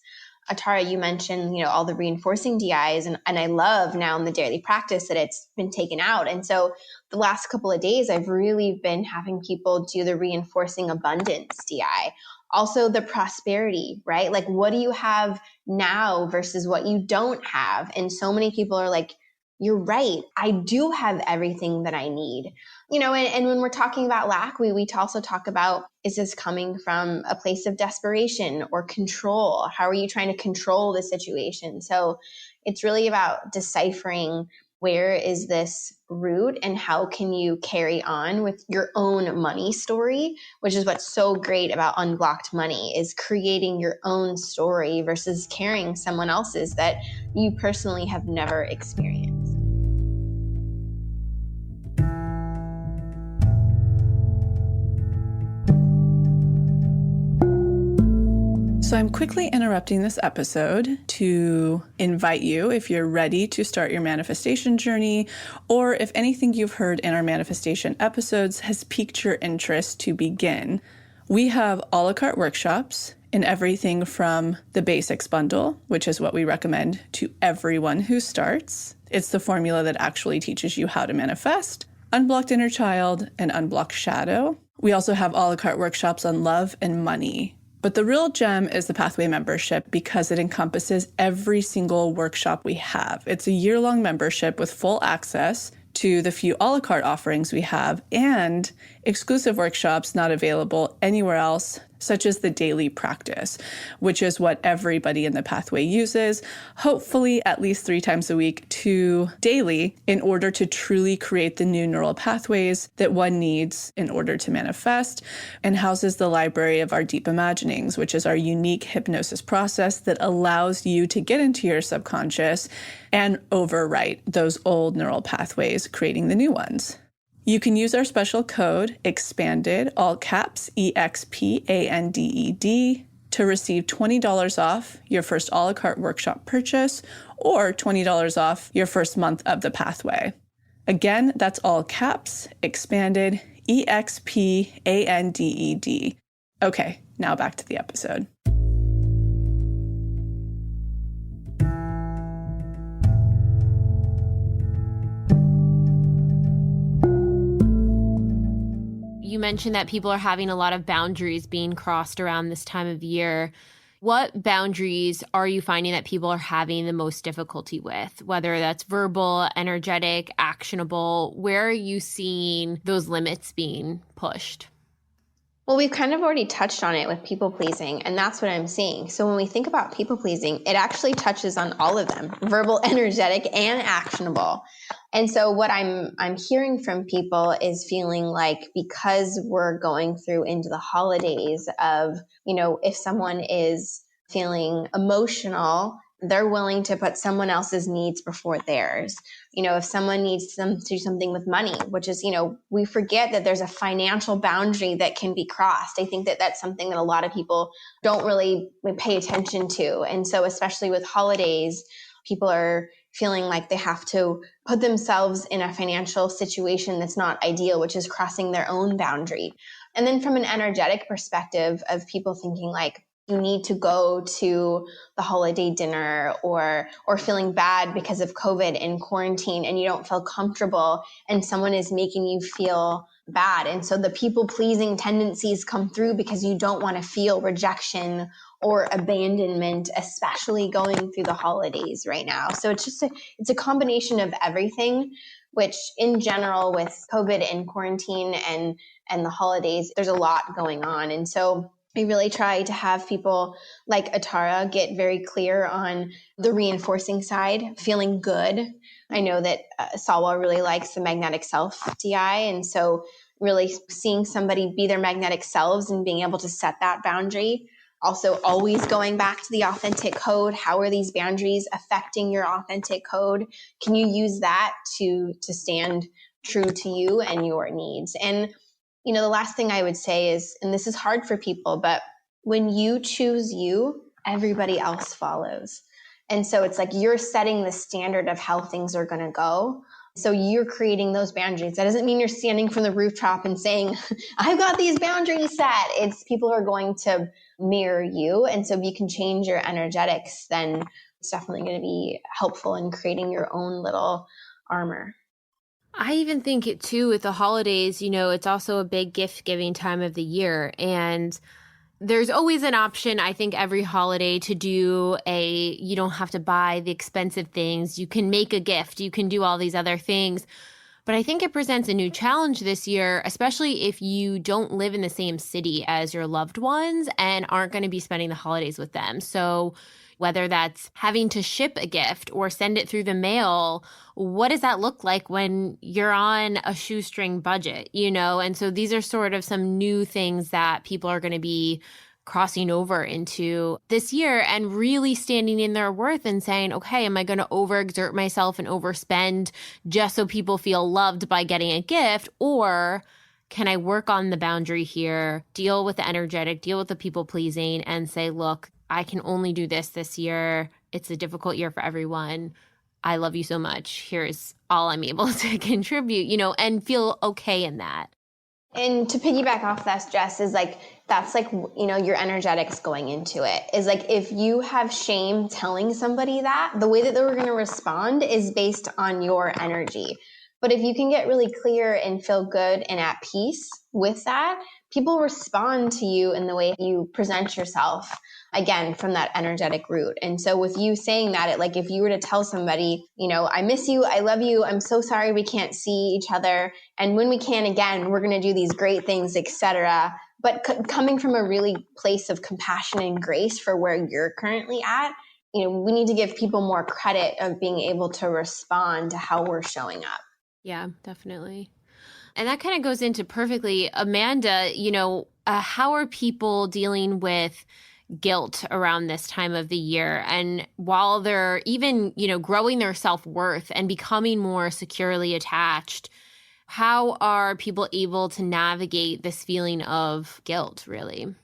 Atarah, you mentioned, all the reinforcing DIs, and I love now in the daily practice that it's been taken out. And so the last couple of days, I've really been having people do the reinforcing abundance DI. Also the prosperity, right? Like, what do you have now versus what you don't have? And so many people are like, you're right, I do have everything that I need. And when we're talking about lack, we also talk about, is this coming from a place of desperation or control? How are you trying to control the situation? So it's really about deciphering, where is this root and how can you carry on with your own money story, which is what's so great about Unblocked Money, is creating your own story versus carrying someone else's that you personally have never experienced. So I'm quickly interrupting this episode to invite you, if you're ready to start your manifestation journey, or if anything you've heard in our manifestation episodes has piqued your interest, to begin. We have a la carte workshops in everything from the basics bundle, which is what we recommend to everyone who starts. It's the formula that actually teaches you how to manifest, Unblocked Inner Child, and Unblocked Shadow. We also have a la carte workshops on love and money. But the real gem is the Pathway membership, because it encompasses every single workshop we have. It's a year-long membership with full access to the few a la carte offerings we have and exclusive workshops not available anywhere else, such as the daily practice, which is what everybody in the Pathway uses, hopefully at least 3 times a week to daily, in order to truly create the new neural pathways that one needs in order to manifest, and houses the library of our deep imaginings, which is our unique hypnosis process that allows you to get into your subconscious and overwrite those old neural pathways, creating the new ones. You can use our special code EXPANDED, all caps, EXPANDED, to receive $20 off your first a la carte workshop purchase, or $20 off your first month of the Pathway. Again, that's all caps, EXPANDED, EXPANDED. Okay, now back to the episode. You mentioned that people are having a lot of boundaries being crossed around this time of year. What boundaries are you finding that people are having the most difficulty with? Whether that's verbal, energetic, actionable, where are you seeing those limits being pushed? Well, we've kind of already touched on it with people pleasing, and that's what I'm seeing. So when we think about people pleasing, it actually touches on all of them: verbal, energetic, and actionable. And so what I'm hearing from people is feeling like, because we're going through into the holidays of, if someone is feeling emotional, they're willing to put someone else's needs before theirs. If someone needs them to do something with money, which is, we forget that there's a financial boundary that can be crossed. I think that that's something that a lot of people don't really pay attention to. And so especially with holidays, people are feeling like they have to put themselves in a financial situation that's not ideal, which is crossing their own boundary. And then from an energetic perspective of people thinking like, you need to go to the holiday dinner or feeling bad because of COVID in quarantine and you don't feel comfortable and someone is making you feel bad. And so the people pleasing tendencies come through because you don't want to feel rejection or abandonment, especially going through the holidays right now. So it's a combination of everything, which in general with COVID and quarantine and the holidays, there's a lot going on. And so we really try to have people like Atarah get very clear on the reinforcing side, feeling good. I know that Salwa really likes the magnetic self DI. And so really seeing somebody be their magnetic selves and being able to set that boundary. Also always going back to the authentic code. How are these boundaries affecting your authentic code? Can you use that to stand true to you and your needs? And you know, the last thing I would say is, and this is hard for people, but when you choose you, everybody else follows. And so it's like you're setting the standard of how things are going to go. So you're creating those boundaries. That doesn't mean you're standing from the rooftop and saying, I've got these boundaries set. It's people are going to mirror you. And so if you can change your energetics, then it's definitely going to be helpful in creating your own little armor. I even think it too with the holidays, you know, it's also a big gift giving time of the year. And there's always an option, I think, every holiday to do you don't have to buy the expensive things. You can make a gift. You can do all these other things. But I think it presents a new challenge this year, especially if you don't live in the same city as your loved ones and aren't going to be spending the holidays with them. So whether that's having to ship a gift or send it through the mail, what does that look like when you're on a shoestring budget, you know? And so these are sort of some new things that people are going to be crossing over into this year and really standing in their worth and saying, okay, am I going to overexert myself and overspend just so people feel loved by getting a gift? Or can I work on the boundary here, deal with the energetic, deal with the people pleasing and say, look, I can only do this year. It's a difficult year for everyone. I love you so much. Here's all I'm able to contribute, you know, and feel okay in that. And to piggyback off that, Jess, is like, that's like, you know, your energetics going into it is like, if you have shame telling somebody that, the way that they were going to respond is based on your energy. But if you can get really clear and feel good and at peace with that, people respond to you in the way you present yourself, again, from that energetic root. And so with you saying that, like if you were to tell somebody, you know, I miss you, I love you, I'm so sorry we can't see each other. And when we can again, we're going to do these great things, etc. But coming from a really place of compassion and grace for where you're currently at, you know, we need to give people more credit of being able to respond to how we're showing up. Yeah, definitely. And that kind of goes into perfectly, Amanda, you know, how are people dealing with guilt around this time of the year? And while they're even, you know, growing their self-worth and becoming more securely attached, how are people able to navigate this feeling of guilt, really?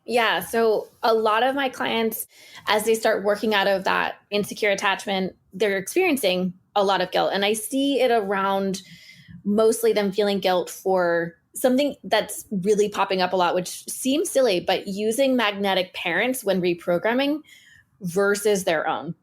Yeah. So a lot of my clients, as they start working out of that insecure attachment, they're experiencing a lot of guilt. And I see it around mostly them feeling guilt for something that's really popping up a lot, which seems silly, but using magnetic parents when reprogramming versus their own.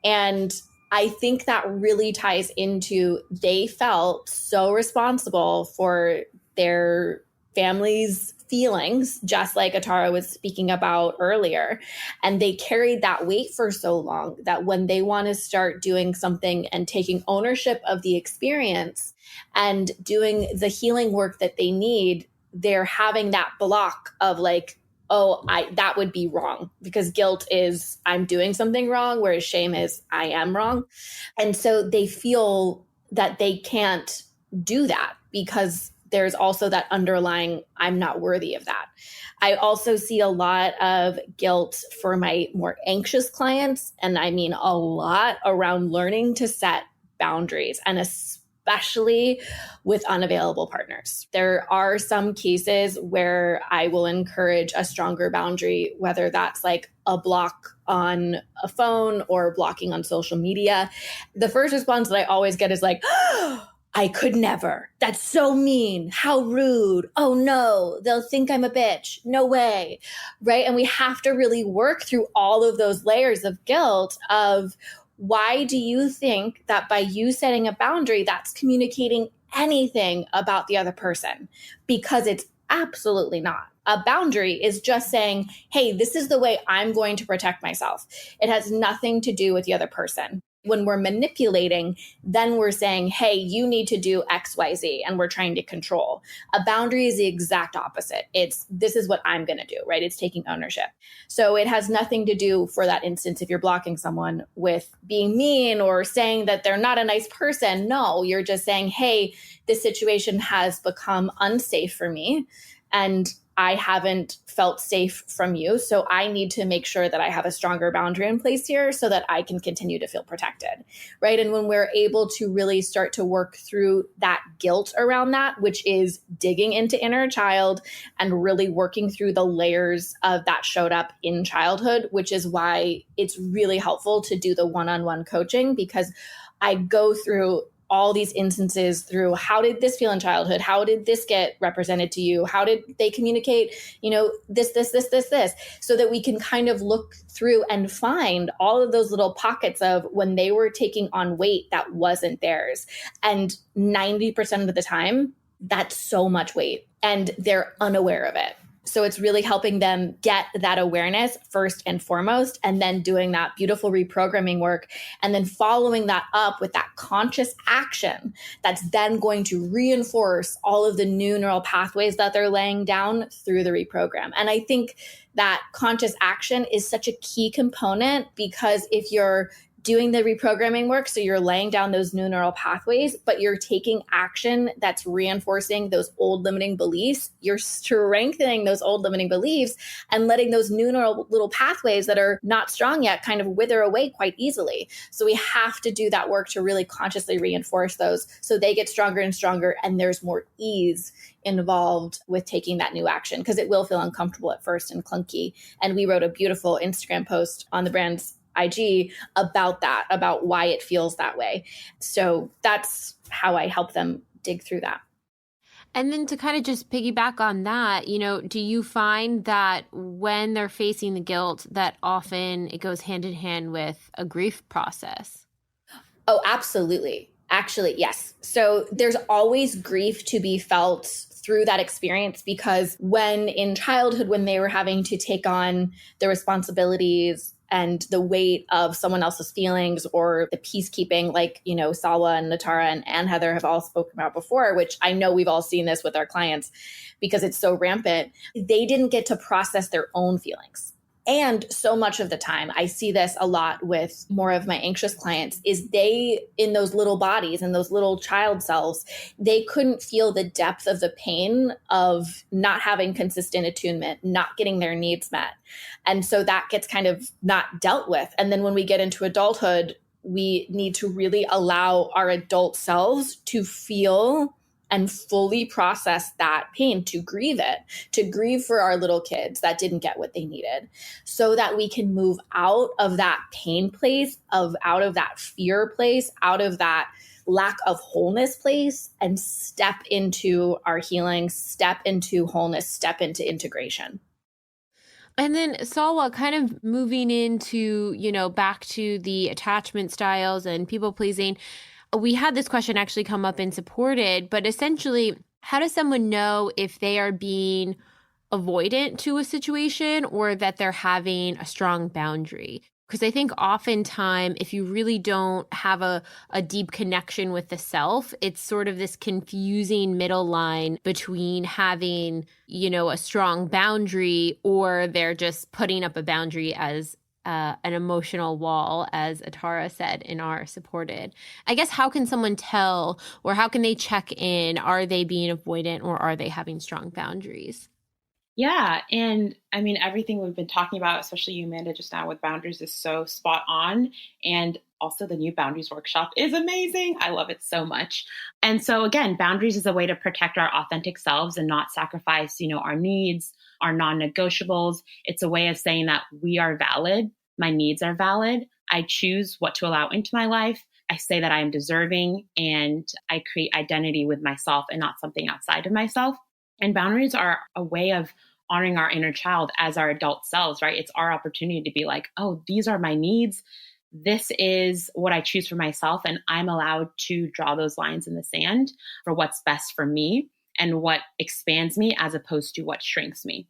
And I think that really ties into they felt so responsible for their family's feelings, just like Atarah was speaking about earlier. And they carried that weight for so long that when they want to start doing something and taking ownership of the experience and doing the healing work that they need, they're having that block of like, oh, that would be wrong, because guilt is I'm doing something wrong, whereas shame is I am wrong. And so they feel that they can't do that because there's also that underlying I'm not worthy of that. I also see a lot of guilt for my more anxious clients, and I mean a lot around learning to set boundaries, and especially with unavailable partners. There are some cases where I will encourage a stronger boundary, whether that's like a block on a phone or blocking on social media. The first response that I always get is like, oh, I could never. That's so mean. How rude. Oh no, they'll think I'm a bitch. No way. Right? And we have to really work through all of those layers of guilt of why do you think that by you setting a boundary, that's communicating anything about the other person? Because it's absolutely not. A boundary is just saying, hey, this is the way I'm going to protect myself. It has nothing to do with the other person. When we're manipulating, then we're saying, hey, you need to do X, Y, Z, and we're trying to control. A boundary is the exact opposite. It's, this is what I'm going to do, right? It's taking ownership. So it has nothing to do, for that instance, if you're blocking someone, with being mean or saying that they're not a nice person. No, you're just saying, hey, this situation has become unsafe for me, and I haven't felt safe from you. So I need to make sure that I have a stronger boundary in place here so that I can continue to feel protected, right? And when we're able to really start to work through that guilt around that, which is digging into inner child and really working through the layers of that showed up in childhood, which is why it's really helpful to do the one-on-one coaching, because I go through all these instances through, how did this feel in childhood? How did this get represented to you? How did they communicate, this, so that we can kind of look through and find all of those little pockets of when they were taking on weight that wasn't theirs. And 90% of the time, that's so much weight and they're unaware of it. So it's really helping them get that awareness first and foremost, and then doing that beautiful reprogramming work, and then following that up with that conscious action that's then going to reinforce all of the new neural pathways that they're laying down through the reprogram. And I think that conscious action is such a key component, because if you're doing the reprogramming work, so you're laying down those new neural pathways, but you're taking action that's reinforcing those old limiting beliefs, you're strengthening those old limiting beliefs and letting those new neural little pathways that are not strong yet kind of wither away quite easily. So we have to do that work to really consciously reinforce those so they get stronger and stronger, and there's more ease involved with taking that new action, because it will feel uncomfortable at first and clunky. And we wrote a beautiful Instagram post on the brand's IG about that, about why it feels that way. So that's how I help them dig through that. And then to kind of just piggyback on that, do you find that when they're facing the guilt, that often it goes hand in hand with a grief process? Oh, absolutely. Actually, yes. So there's always grief to be felt through that experience, because when in childhood, when they were having to take on the responsibilities and the weight of someone else's feelings, or the peacekeeping, like, Salwa and Atarah and Heather have all spoken about before, which I know we've all seen this with our clients because it's so rampant, they didn't get to process their own feelings. And so much of the time, I see this a lot with more of my anxious clients, is they, in those little bodies and those little child selves, they couldn't feel the depth of the pain of not having consistent attunement, not getting their needs met. And so that gets kind of not dealt with. And then when we get into adulthood, we need to really allow our adult selves to feel and fully process that pain, to grieve it, to grieve for our little kids that didn't get what they needed, so that we can move out of that pain place, out of that fear place, out of that lack of wholeness place, and step into our healing, step into wholeness, step into integration. And then Salwa, kind of moving into, back to the attachment styles and people pleasing. We had this question actually come up in Supported, but essentially, how does someone know if they are being avoidant to a situation or that they're having a strong boundary? Because I think oftentimes, if you really don't have a deep connection with the self, it's sort of this confusing middle line between having, a strong boundary, or they're just putting up a boundary as an emotional wall, as Atarah said in our Supported. I guess, how can someone tell, or how can they check in? Are they being avoidant, or are they having strong boundaries? Yeah. And I mean, everything we've been talking about, especially you, Amanda, just now with boundaries, is so spot on. And also the new boundaries workshop is amazing. I love it so much. And so again, boundaries is a way to protect our authentic selves and not sacrifice, our needs, our non-negotiables. It's a way of saying that we are valid. My needs are valid. I choose what to allow into my life. I say that I am deserving, and I create identity with myself and not something outside of myself. And boundaries are a way of honoring our inner child as our adult selves, right? It's our opportunity to be like, oh, these are my needs. This is what I choose for myself. And I'm allowed to draw those lines in the sand for what's best for me and what expands me as opposed to what shrinks me.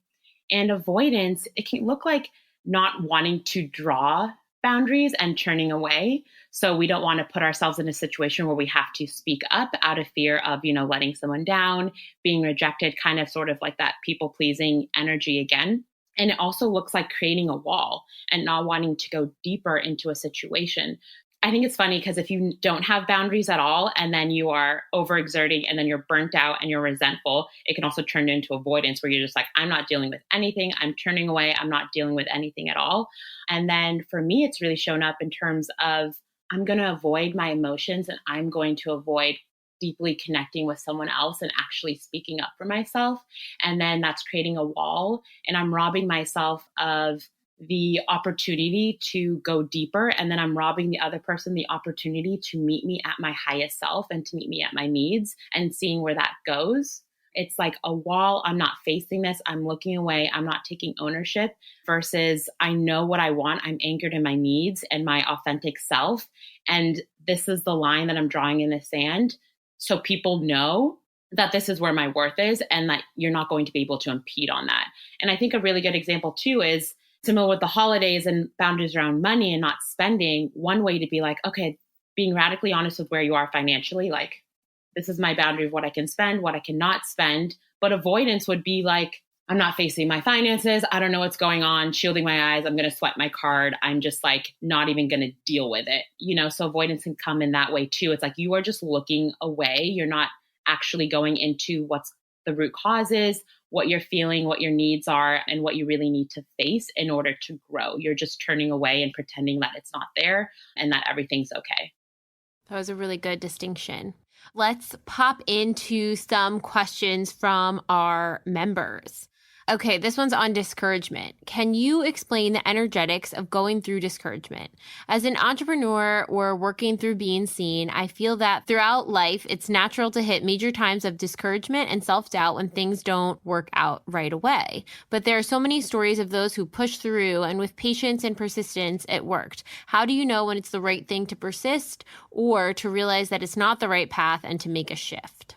And avoidance, it can look like not wanting to draw boundaries and turning away. So we don't want to put ourselves in a situation where we have to speak up out of fear of, letting someone down, being rejected, kind of sort of like that people pleasing energy again. And it also looks like creating a wall and not wanting to go deeper into a situation. I think it's funny because if you don't have boundaries at all and then you are overexerting and then you're burnt out and you're resentful, it can also turn into avoidance where you're just like, I'm not dealing with anything. I'm turning away. I'm not dealing with anything at all. And then for me, it's really shown up in terms of I'm going to avoid my emotions and I'm going to avoid deeply connecting with someone else and actually speaking up for myself. And then that's creating a wall. And I'm robbing myself of the opportunity to go deeper. And then I'm robbing the other person the opportunity to meet me at my highest self and to meet me at my needs and seeing where that goes. It's like a wall. I'm not facing this. I'm looking away. I'm not taking ownership versus I know what I want. I'm anchored in my needs and my authentic self. And this is the line that I'm drawing in the sand. So people know that this is where my worth is and that you're not going to be able to impede on that. And I think a really good example too is similar with the holidays and boundaries around money and not spending. One way to be like, okay, being radically honest with where you are financially, like this is my boundary of what I can spend, what I cannot spend. But avoidance would be like, I'm not facing my finances. I don't know what's going on, shielding my eyes. I'm going to swipe my card. I'm just like not even going to deal with it. So avoidance can come in that way too. It's like you are just looking away. You're not actually going into what's the root causes, what you're feeling, what your needs are, and what you really need to face in order to grow. You're just turning away and pretending that it's not there and that everything's okay. That was a really good distinction. Let's pop into some questions from our members. Okay, this one's on discouragement. Can you explain the energetics of going through discouragement? As an entrepreneur or working through being seen, I feel that throughout life, it's natural to hit major times of discouragement and self-doubt when things don't work out right away. But there are so many stories of those who push through and with patience and persistence, it worked. How do you know when it's the right thing to persist or to realize that it's not the right path and to make a shift?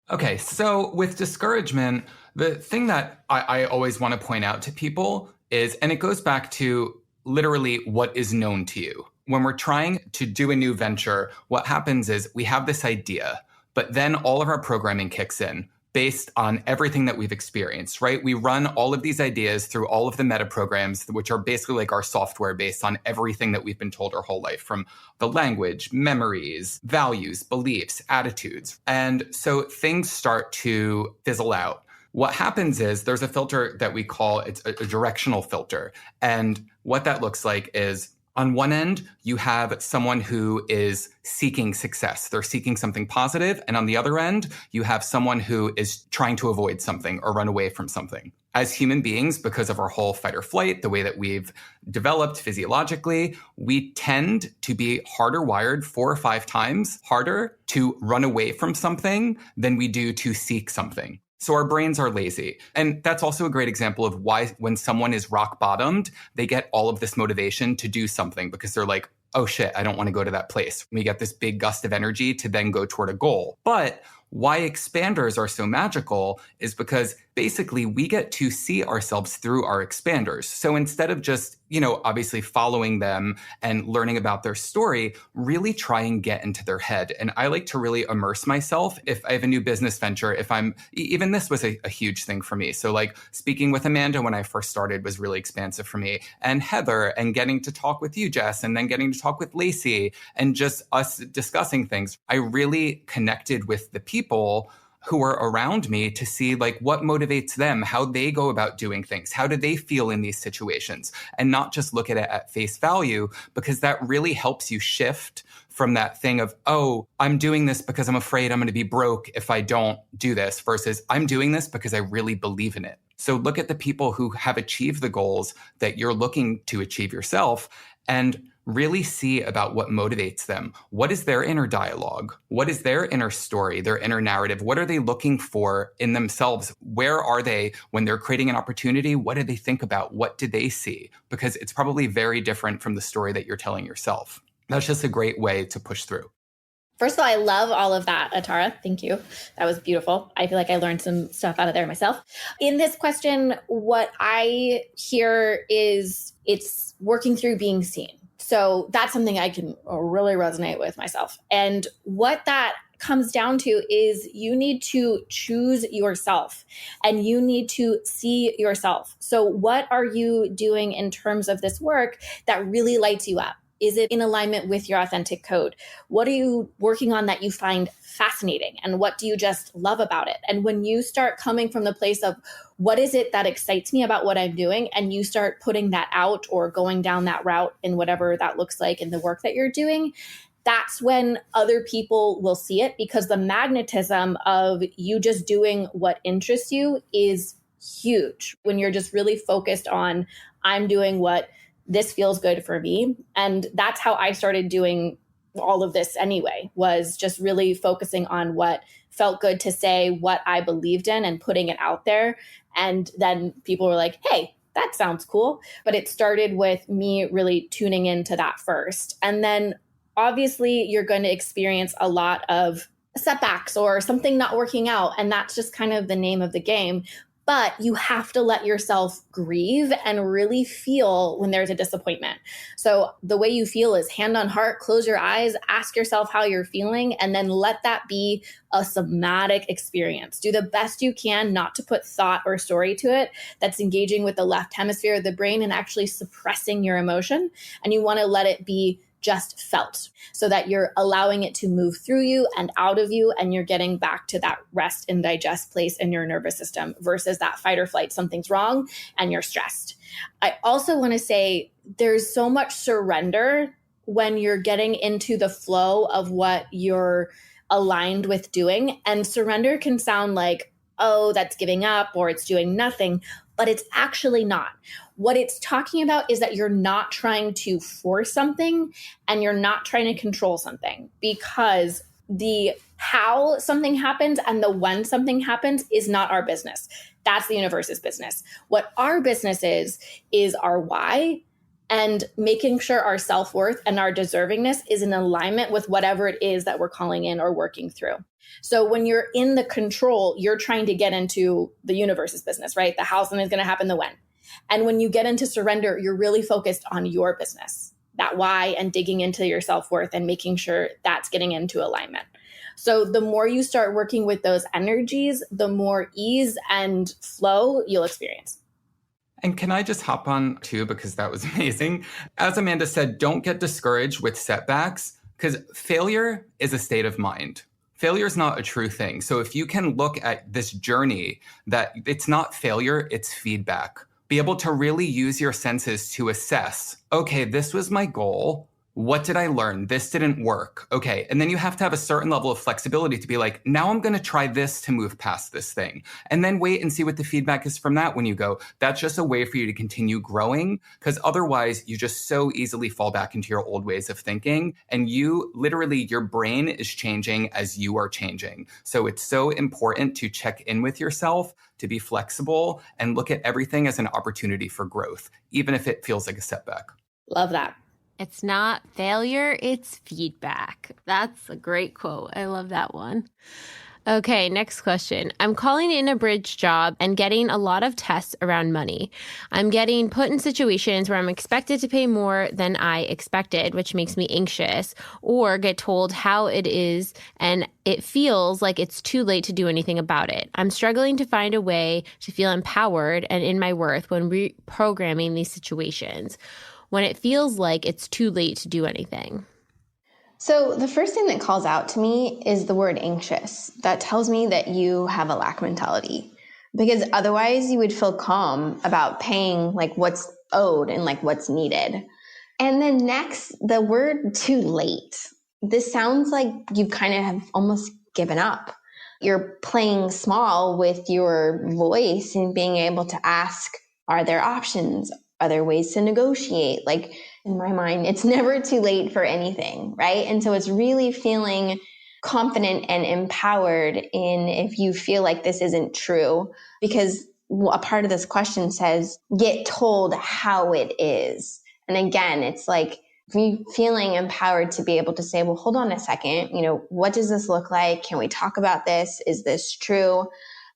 Okay, so with discouragement, the thing that I always want to point out to people is, and it goes back to literally what is known to you. When we're trying to do a new venture, what happens is we have this idea, but then all of our programming kicks in based on everything that we've experienced, right? We run all of these ideas through all of the meta programs, which are basically like our software based on everything that we've been told our whole life, from the language, memories, values, beliefs, attitudes. And so things start to fizzle out. What happens is there's a filter that we call, it's a directional filter. And what that looks like is, on one end, you have someone who is seeking success. They're seeking something positive. And on the other end, you have someone who is trying to avoid something or run away from something. As human beings, because of our whole fight or flight, the way that we've developed physiologically, we tend to be harder wired 4 or 5 times harder to run away from something than we do to seek something. So our brains are lazy. And that's also a great example of why when someone is rock bottomed, they get all of this motivation to do something because they're like, oh shit, I don't want to go to that place. We get this big gust of energy to then go toward a goal. But why expanders are so magical is because basically we get to see ourselves through our expanders. So instead of just, obviously following them and learning about their story, really try and get into their head. And I like to really immerse myself if I have a new business venture, even this was a huge thing for me. So like speaking with Amanda when I first started was really expansive for me, and Heather, and getting to talk with you, Jess, and then getting to talk with Lacey, and just us discussing things. I really connected with the people who are around me to see like what motivates them, how they go about doing things, how do they feel in these situations, and not just look at it at face value, because that really helps you shift from that thing of, oh, I'm doing this because I'm afraid I'm going to be broke if I don't do this, versus I'm doing this because I really believe in it. So look at the people who have achieved the goals that you're looking to achieve yourself and really see about what motivates them. What is their inner dialogue? What is their inner story, their inner narrative? What are they looking for in themselves? Where are they when they're creating an opportunity? What do they think about? What do they see? Because it's probably very different from the story that you're telling yourself. That's just a great way to push through. First of all, I love all of that, Atarah. Thank you. That was beautiful. I feel like I learned some stuff out of there myself. In this question, what I hear is it's working through being seen. So that's something I can really resonate with myself. And what that comes down to is you need to choose yourself and you need to see yourself. So what are you doing in terms of this work that really lights you up? Is it in alignment with your authentic code? What are you working on that you find fascinating? And what do you just love about it? And when you start coming from the place of what is it that excites me about what I'm doing, and you start putting that out or going down that route in whatever that looks like in the work that you're doing, that's when other people will see it, because the magnetism of you just doing what interests you is huge. When you're just really focused on, I'm doing what this feels good for me. And that's how I started doing all of this anyway, was just really focusing on what felt good to say, what I believed in, and putting it out there. And then people were like, hey, that sounds cool. But it started with me really tuning into that first. And then obviously you're going to experience a lot of setbacks or something not working out. And that's just kind of the name of the game. But you have to let yourself grieve and really feel when there's a disappointment. So the way you feel is hand on heart, close your eyes, ask yourself how you're feeling, and then let that be a somatic experience. Do the best you can not to put thought or story to it that's engaging with the left hemisphere of the brain and actually suppressing your emotion. And you want to let it be just felt so that you're allowing it to move through you and out of you, and you're getting back to that rest and digest place in your nervous system versus that fight or flight, something's wrong and you're stressed. I also want to say there's so much surrender when you're getting into the flow of what you're aligned with doing. And surrender can sound like, oh, that's giving up or it's doing nothing, but it's actually not. What it's talking about is that you're not trying to force something and you're not trying to control something, because the how something happens and the when something happens is not our business. That's the universe's business. What our business is our why, and making sure our self-worth and our deservingness is in alignment with whatever it is that we're calling in or working through. So when you're in the control, you're trying to get into the universe's business, right? The how something's going to happen, the when. And when you get into surrender, you're really focused on your business, that why, and digging into your self-worth and making sure that's getting into alignment. So the more you start working with those energies, the more ease and flow you'll experience. And can I just hop on too, because that was amazing. As Amanda said, don't get discouraged with setbacks, because failure is a state of mind. Failure is not a true thing. So if you can look at this journey that it's not failure, it's feedback. Be able to really use your senses to assess, okay, this was my goal. What did I learn? This didn't work. Okay. And then you have to have a certain level of flexibility to be like, now I'm going to try this to move past this thing. And then wait and see what the feedback is from that when you go. That's just a way for you to continue growing, because otherwise you just so easily fall back into your old ways of thinking. And you literally, your brain is changing as you are changing. So it's so important to check in with yourself, to be flexible, and look at everything as an opportunity for growth, even if it feels like a setback. Love that. It's not failure, it's feedback. That's a great quote. I love that one. Okay, next question. I'm calling in a bridge job and getting a lot of tests around money. I'm getting put in situations where I'm expected to pay more than I expected, which makes me anxious, or get told how it is, and it feels like it's too late to do anything about it. I'm struggling to find a way to feel empowered and in my worth when reprogramming these situations, when it feels like it's too late to do anything. So the first thing that calls out to me is the word anxious. That tells me that you have a lack mentality, because otherwise you would feel calm about paying like what's owed and like what's needed. And then next, the word too late. This sounds like you kind of have almost given up. You're playing small with your voice and being able to ask, are there options? Are there ways to negotiate? Like in my mind, it's never too late for anything, right? And so it's really feeling confident and empowered in if you feel like this isn't true, because a part of this question says, get told how it is. And again, it's like feeling empowered to be able to say, well, hold on a second, what does this look like? Can we talk about this? Is this true?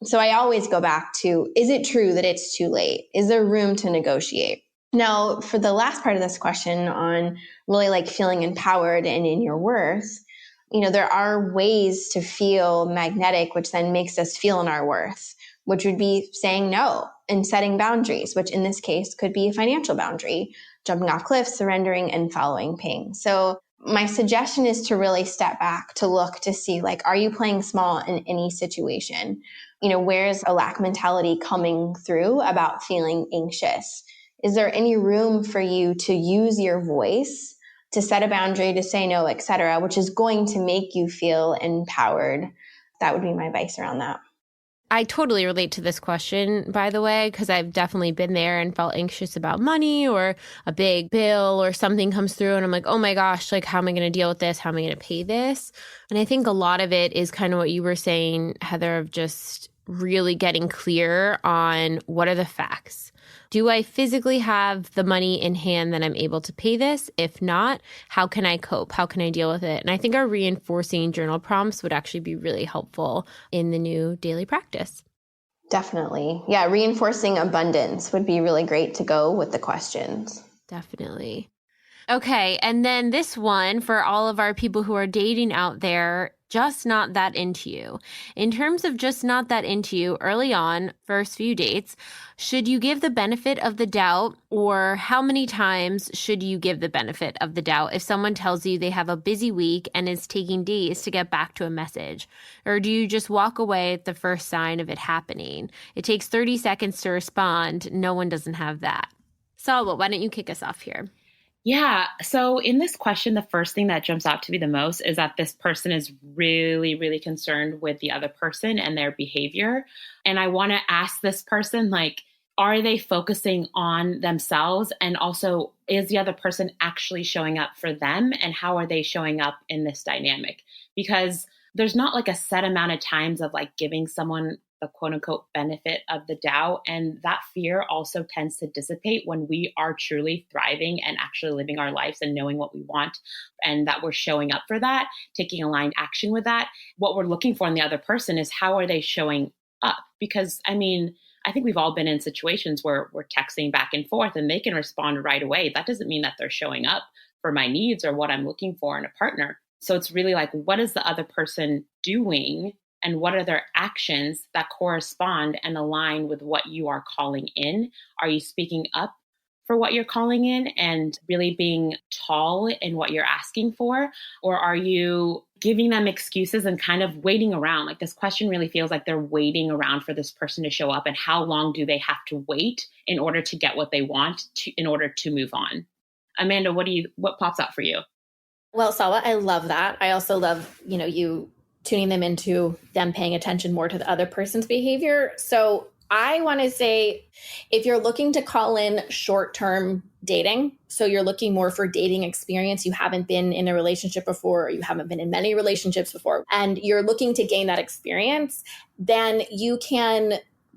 So I always go back to, is it true that it's too late? Is there room to negotiate? Now, for the last part of this question on really like feeling empowered and in your worth, there are ways to feel magnetic, which then makes us feel in our worth, which would be saying no and setting boundaries, which in this case could be a financial boundary, jumping off cliffs, surrendering, and following ping. So my suggestion is to really step back to look to see, like, are you playing small in any situation? Where's a lack mentality coming through about feeling anxious? Is there any room for you to use your voice to set a boundary, to say no, etc., which is going to make you feel empowered? That would be my advice around that. I totally relate to this question, by the way, because I've definitely been there and felt anxious about money or a big bill or something comes through and I'm like, oh my gosh, like, how am I going to deal with this? How am I going to pay this? And I think a lot of it is kind of what you were saying, Heather, of just really getting clear on what are the facts. Do I physically have the money in hand that I'm able to pay this? If not, how can I cope? How can I deal with it? And I think our reinforcing journal prompts would actually be really helpful in the new daily practice. Definitely. Yeah, reinforcing abundance would be really great to go with the questions. Definitely. Okay, and then this one for all of our people who are dating out there, just not that into you. In terms of just not that into you early on, first few dates, should you give the benefit of the doubt, or how many times should you give the benefit of the doubt if someone tells you they have a busy week and is taking days to get back to a message? Or do you just walk away at the first sign of it happening? It takes 30 seconds to respond. No one doesn't have that. Salwa, why don't you kick us off here? Yeah. So in this question, the first thing that jumps out to me the most is that this person is really, really concerned with the other person and their behavior. And I want to ask this person, like, are they focusing on themselves? And also, is the other person actually showing up for them? And how are they showing up in this dynamic? Because there's not like a set amount of times of like giving someone the quote unquote benefit of the doubt. And that fear also tends to dissipate when we are truly thriving and actually living our lives and knowing what we want and that we're showing up for that, taking aligned action with that. What we're looking for in the other person is how are they showing up? Because I think we've all been in situations where we're texting back and forth and they can respond right away. That doesn't mean that they're showing up for my needs or what I'm looking for in a partner. So it's really like, what is the other person doing? And what are their actions that correspond and align with what you are calling in? Are you speaking up for what you're calling in and really being tall in what you're asking for? Or are you giving them excuses and kind of waiting around? Like, this question really feels like they're waiting around for this person to show up. And how long do they have to wait in order to get what they want in order to move on? Amanda, what pops up for you? Well, Salwa, I love that. I also love, you tuning them into them paying attention more to the other person's behavior. So I want to say, if you're looking to call in short-term dating, so you're looking more for dating experience, you haven't been in a relationship before, or you haven't been in many relationships before, and you're looking to gain that experience, then you can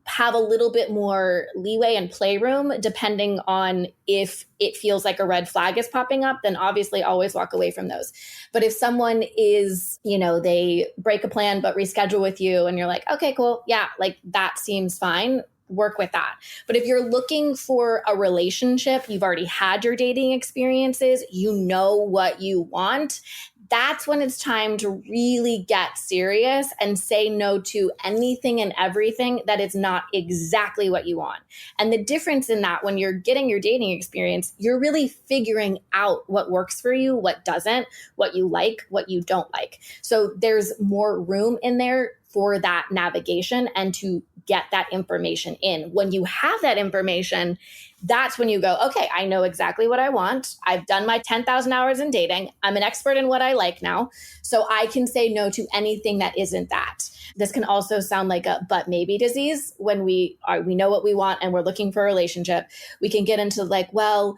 have a little bit more leeway and playroom depending on if it feels like a red flag is popping up, then obviously always walk away from those. But if someone is, they break a plan but reschedule with you and you're like, okay, cool. Yeah, like that seems fine. Work with that. But if you're looking for a relationship, you've already had your dating experiences, you know what you want, that's when it's time to really get serious and say no to anything and everything that is not exactly what you want. And the difference in that, when you're getting your dating experience, you're really figuring out what works for you, what doesn't, what you like, what you don't like. So there's more room in there for that navigation and to get that information in. When you have that information, that's when you go, okay, I know exactly what I want. I've done my 10,000 hours in dating. I'm an expert in what I like now. So I can say no to anything that isn't that. This can also sound like a but maybe disease. When we know what we want and we're looking for a relationship, we can get into like, well,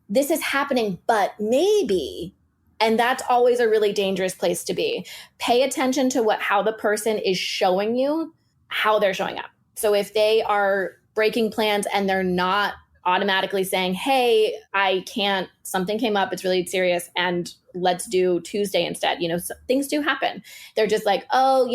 this is happening, but maybe. And that's always a really dangerous place to be. Pay attention to how the person is showing you how they're showing up. So if they are breaking plans and they're not automatically saying, hey, I can't, something came up, it's really serious, and let's do Tuesday instead. Things do happen. They're just like, oh,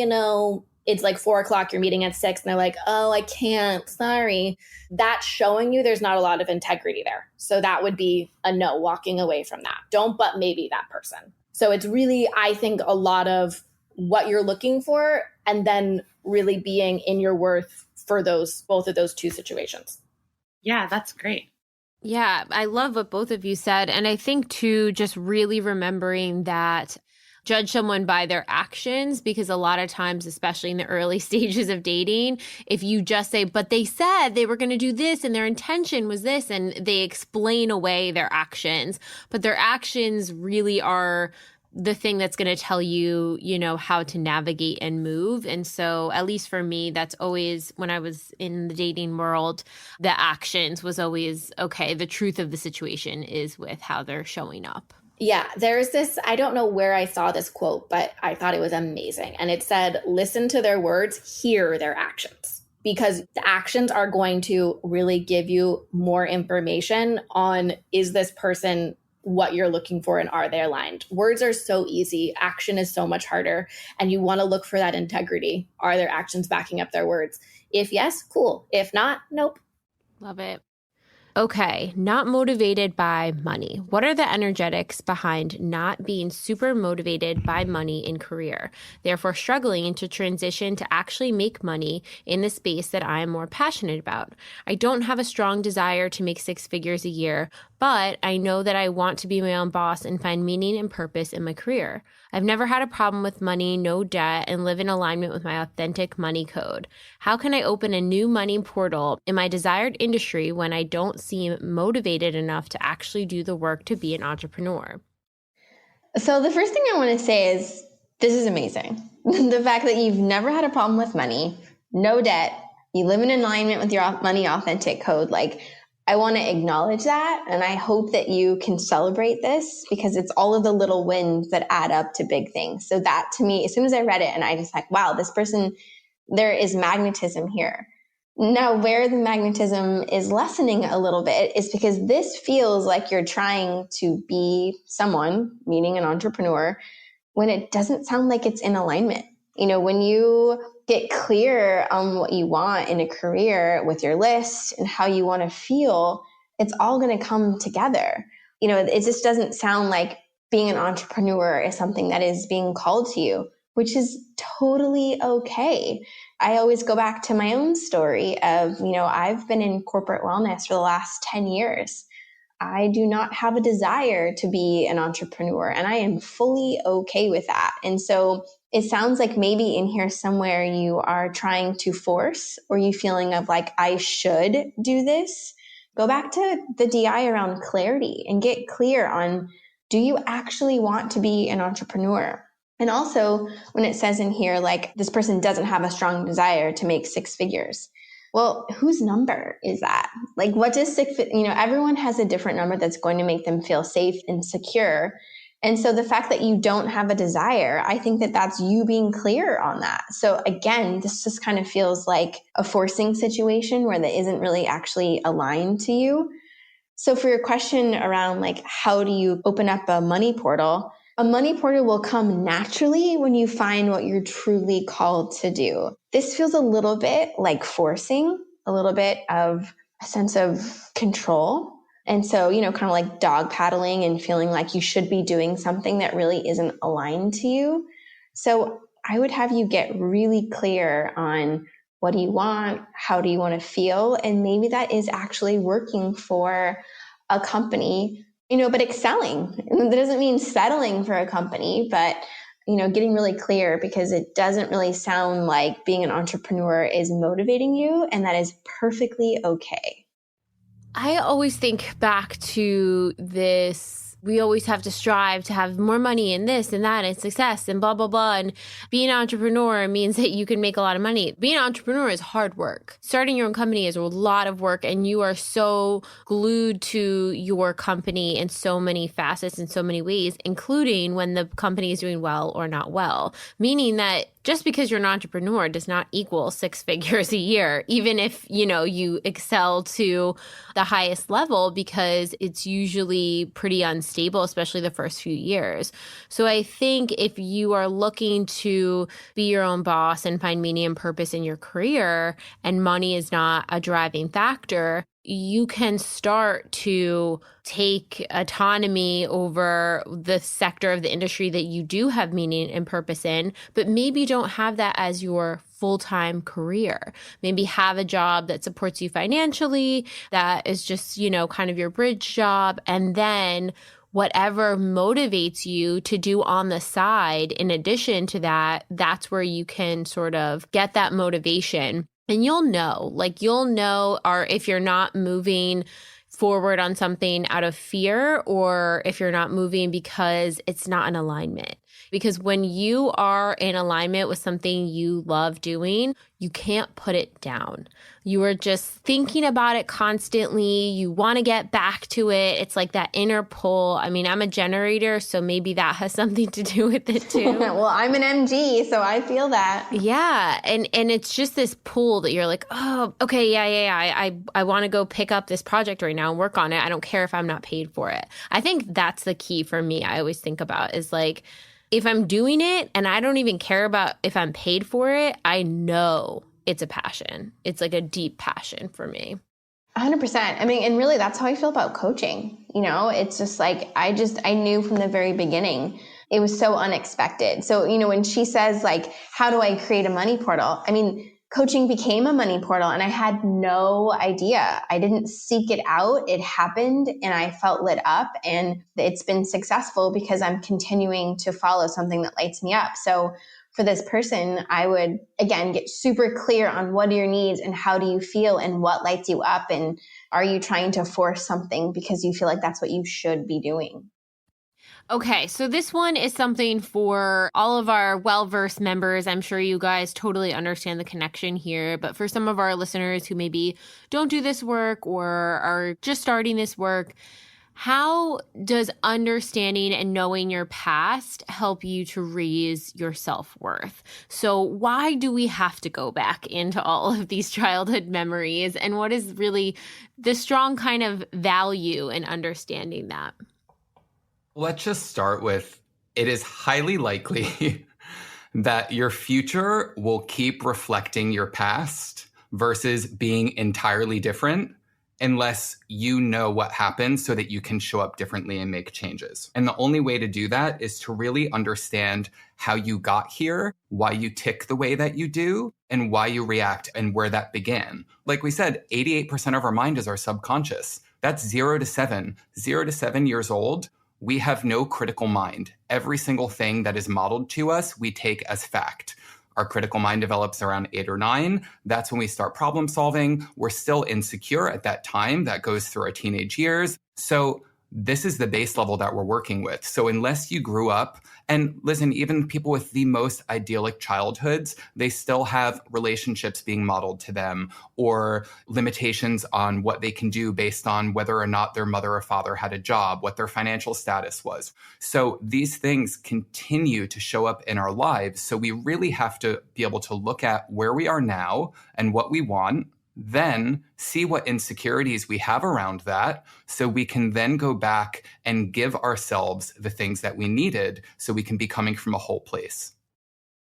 it's like 4:00, you're meeting at 6, and they're like, oh, I can't, sorry. That's showing you there's not a lot of integrity there. So that would be a no, walking away from that. Don't but maybe that person. So it's really, I think, a lot of what you're looking for and then really being in your worth for both of those two situations. Yeah, that's great. Yeah, I love what both of you said. And I think too, just really remembering that judge someone by their actions, because a lot of times, especially in the early stages of dating, if you just say, but they said they were going to do this and their intention was this, and they explain away their actions, but their actions really are the thing that's going to tell you, how to navigate and move. And so at least for me, that's always, when I was in the dating world, the actions was always, okay, the truth of the situation is with how they're showing up. Yeah, there's this, I don't know where I saw this quote, but I thought it was amazing. And it said, listen to their words, hear their actions, because the actions are going to really give you more information on, is this person what you're looking for and are they aligned? Words are so easy. Action is so much harder. And you want to look for that integrity. Are their actions backing up their words? If yes, cool. If not, nope. Love it. Okay, not motivated by money. What are the energetics behind not being super motivated by money in career, therefore struggling to transition to actually make money in the space that I am more passionate about? I don't have a strong desire to make 6 figures a year, but I know that I want to be my own boss and find meaning and purpose in my career. I've never had a problem with money, no debt, and live in alignment with my authentic money code. How can I open a new money portal in my desired industry when I don't seem motivated enough to actually do the work to be an entrepreneur? So the first thing I want to say is, this is amazing. The fact that you've never had a problem with money, no debt, you live in alignment with your money authentic code. I want to acknowledge that. And I hope that you can celebrate this, because it's all of the little wins that add up to big things. So that, to me, as soon as I read it, and I just like, wow, this person, there is magnetism here. Now, where the magnetism is lessening a little bit is because this feels like you're trying to be someone, meaning an entrepreneur, when it doesn't sound like it's in alignment. When you get clear on what you want in a career with your list and how you want to feel, it's all going to come together. It just doesn't sound like being an entrepreneur is something that is being called to you, which is totally okay. I always go back to my own story of, I've been in corporate wellness for the last 10 years. I do not have a desire to be an entrepreneur, and I am fully okay with that. And so it sounds like maybe in here somewhere you are trying to force, or you feeling of like, I should do this. Go back to the DI around clarity and get clear on, do you actually want to be an entrepreneur? And also when it says in here, like, this person doesn't have a strong desire to make 6 figures. Well, whose number is that? Like, what does 6, everyone has a different number that's going to make them feel safe and secure. And so the fact that you don't have a desire, I think that that's you being clear on that. So again, this just kind of feels like a forcing situation where that isn't really actually aligned to you. So for your question around like, how do you open up a money portal? A money portal will come naturally when you find what you're truly called to do. This feels a little bit like forcing, a little bit of a sense of control. And so, kind of like dog paddling and feeling like you should be doing something that really isn't aligned to you. So I would have you get really clear on, what do you want? How do you want to feel? And maybe that is actually working for a company, but excelling. That doesn't mean settling for a company, but getting really clear, because it doesn't really sound like being an entrepreneur is motivating you, and that is perfectly okay. I always think back to this. We always have to strive to have more money and this and that and success and blah, blah, blah. And being an entrepreneur means that you can make a lot of money. Being an entrepreneur is hard work. Starting your own company is a lot of work, and you are so glued to your company in so many facets in so many ways, including when the company is doing well or not well. Meaning that just because you're an entrepreneur does not equal 6 figures a year, even if, you excel to the highest level, because it's usually pretty unstable, especially the first few years. So I think if you are looking to be your own boss and find meaning and purpose in your career, and money is not a driving factor, you can start to take autonomy over the sector of the industry that you do have meaning and purpose in, but maybe don't have that as your full-time career. Maybe have a job that supports you financially, that is just, kind of your bridge job. And then whatever motivates you to do on the side, in addition to that, that's where you can sort of get that motivation. And you'll know, or if you're not moving forward on something out of fear, or if you're not moving because it's not in alignment. Because when you are in alignment with something you love doing, you can't put it down. You are just thinking about it constantly. You want to get back to it. It's like that inner pull. I mean, I'm a generator, so maybe that has something to do with it too. Well, I'm an MG, so I feel that. Yeah. And it's just this pull that you're like, oh, okay, yeah. I want to go pick up this project right now and work on it. I don't care if I'm not paid for it. I think that's the key for me. I always think about is like, if I'm doing it and I don't even care about if I'm paid for it, I know it's a passion. It's like a deep passion for me. 100%. I mean, and really that's how I feel about coaching. It's just like, I knew from the very beginning, it was so unexpected. So, when she says like, how do I create a money portal? I mean, coaching became a money portal and I had no idea. I didn't seek it out. It happened and I felt lit up, and it's been successful because I'm continuing to follow something that lights me up. So for this person, I would, again, get super clear on what are your needs and how do you feel and what lights you up, and are you trying to force something because you feel like that's what you should be doing? Okay, so this one is something for all of our well-versed members. I'm sure you guys totally understand the connection here, but for some of our listeners who maybe don't do this work or are just starting this work, how does understanding and knowing your past help you to raise your self-worth? So why do we have to go back into all of these childhood memories, and what is really the strong kind of value in understanding that? Let's just start with, it is highly likely that your future will keep reflecting your past versus being entirely different unless you know what happened so that you can show up differently and make changes. And the only way to do that is to really understand how you got here, why you tick the way that you do, and why you react and where that began. Like we said, 88% of our mind is our subconscious. That's 0 to 7. 0 to 7 years old, we have no critical mind. Every single thing that is modeled to us, we take as fact. Our critical mind develops around 8 or 9. That's when we start problem solving. We're still insecure at that time. That goes through our teenage years. So this is the base level that we're working with. So unless you grew up, and listen, even people with the most idyllic childhoods, they still have relationships being modeled to them, or limitations on what they can do based on whether or not their mother or father had a job, what their financial status was. So these things continue to show up in our lives. So we really have to be able to look at where we are now and what we want, then see what insecurities we have around that, so we can then go back and give ourselves the things that we needed so we can be coming from a whole place.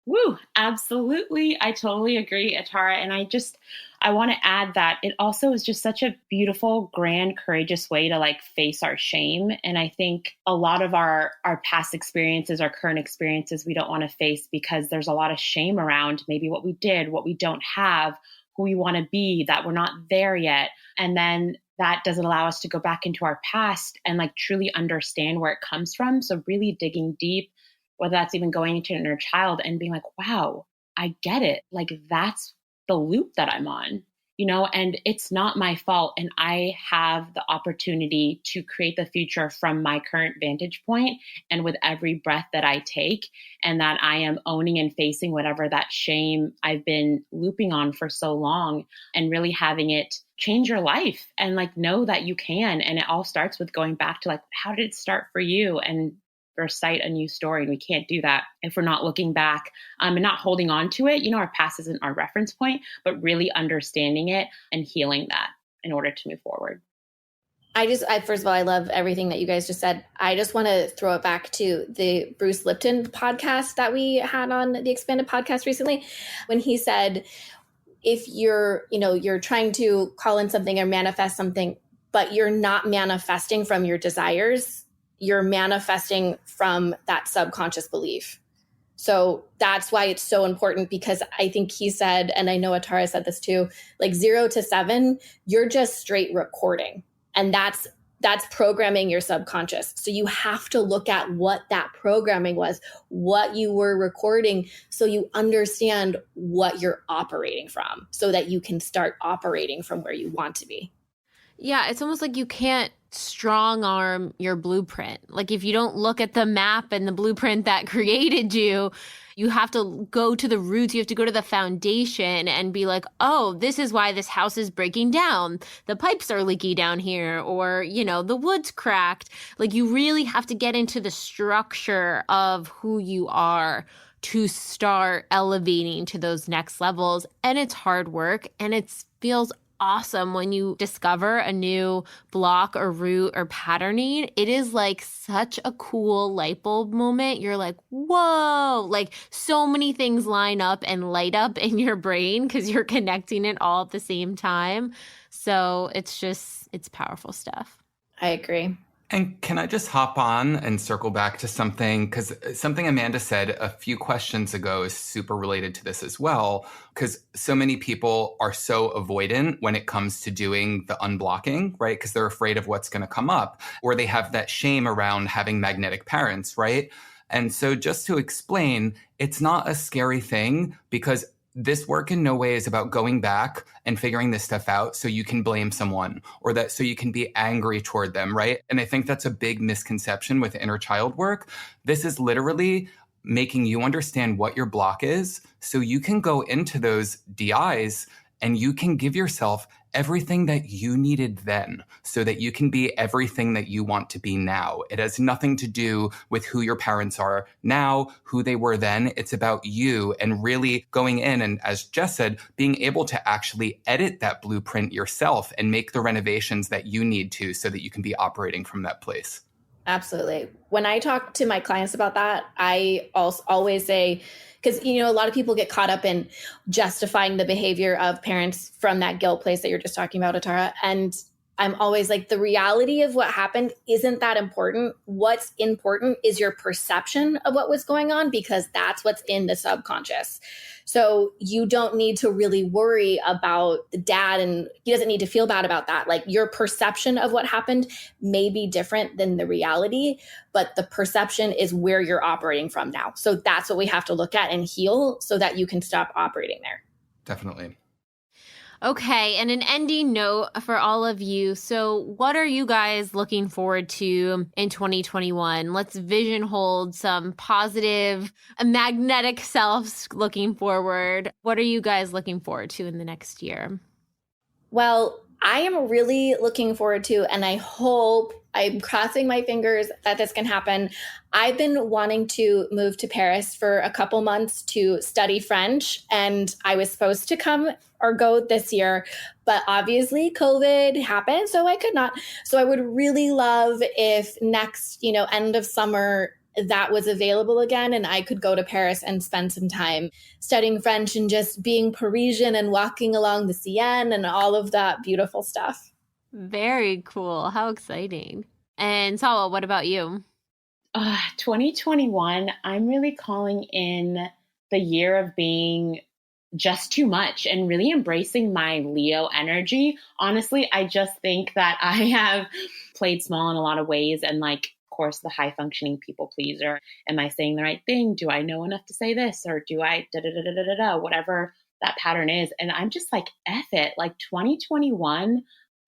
Woo, absolutely. I totally agree, Atarah. And I want to add that it also is just such a beautiful, grand, courageous way to like face our shame. And I think a lot of our past experiences, our current experiences, we don't want to face because there's a lot of shame around maybe what we did, what we don't have, who we want to be, that we're not there yet. And then that doesn't allow us to go back into our past and like truly understand where it comes from. So really digging deep, whether that's even going into an inner child and being like, wow, I get it. Like that's the loop that I'm on, and it's not my fault. And I have the opportunity to create the future from my current vantage point and with every breath that I take, and that I am owning and facing whatever that shame I've been looping on for so long, and really having it change your life and like know that you can. And it all starts with going back to like, how did it start for you? And recite a new story. And we can't do that if we're not looking back and not holding on to it. Our past isn't our reference point, but really understanding it and healing that in order to move forward. First of all, I love everything that you guys just said. I just want to throw it back to the Bruce Lipton podcast that we had on the Expanded podcast recently, when he said, if you're trying to call in something or manifest something, but you're not manifesting from your desires, you're manifesting from that subconscious belief. So that's why it's so important, because I think he said, and I know Atarah said this too, like 0 to 7, you're just straight recording. And that's programming your subconscious. So you have to look at what that programming was, what you were recording, so you understand what you're operating from, so that you can start operating from where you want to be. Yeah, it's almost like you can't strong arm your blueprint. Like if you don't look at the map and the blueprint that created you, you have to go to the roots. You have to go to the foundation and be like, oh, this is why this house is breaking down. The pipes are leaky down here, or, the wood's cracked. Like you really have to get into the structure of who you are to start elevating to those next levels. And it's hard work, and it feels awesome when you discover a new block or root or patterning. It is like such a cool light bulb moment. You're like, whoa, like so many things line up and light up in your brain because you're connecting it all at the same time. So it's powerful stuff. I agree. And can I just hop on and circle back to something? Because something Amanda said a few questions ago is super related to this as well. Because so many people are so avoidant when it comes to doing the unblocking, right? Because they're afraid of what's going to come up, or they have that shame around having magnetic parents, right? And so just to explain, it's not a scary thing, because this work in no way is about going back and figuring this stuff out so you can blame someone, or that so you can be angry toward them, right? And I think that's a big misconception with inner child work. This is literally making you understand what your block is so you can go into those DIs and you can give yourself everything that you needed then so that you can be everything that you want to be now. It has nothing to do with who your parents are now, who they were then. It's about you and really going in and, as Jess said, being able to actually edit that blueprint yourself and make the renovations that you need to so that you can be operating from that place. Absolutely. When I talk to my clients about that, I also always say, because, a lot of people get caught up in justifying the behavior of parents from that guilt place that you're just talking about, Atarah. And I'm always like, the reality of what happened isn't that important. What's important is your perception of what was going on, because that's what's in the subconscious. So you don't need to really worry about the dad, and he doesn't need to feel bad about that. Like, your perception of what happened may be different than the reality, but the perception is where you're operating from now. So that's what we have to look at and heal so that you can stop operating there. Definitely. Okay, and an ending note for all of you. So what are you guys looking forward to in 2021? Let's vision hold some positive, magnetic selves looking forward. What are you guys looking forward to in the next year? Well, I am really looking forward to, and I'm crossing my fingers that this can happen. I've been wanting to move to Paris for a couple months to study French, and I was supposed to come or go this year, but obviously COVID happened, so I could not. So I would really love if next, end of summer, that was available again and I could go to Paris and spend some time studying French and just being Parisian and walking along the Seine and all of that beautiful stuff. Very cool. How exciting. And Salwa, what about you? 2021, I'm really calling in the year of being just too much and really embracing my Leo energy. Honestly, I just think that I have played small in a lot of ways and course, the high functioning people pleaser. Am I saying the right thing? Do I know enough to say this? Or do I whatever that pattern is? And I'm just like, F it. Like 2021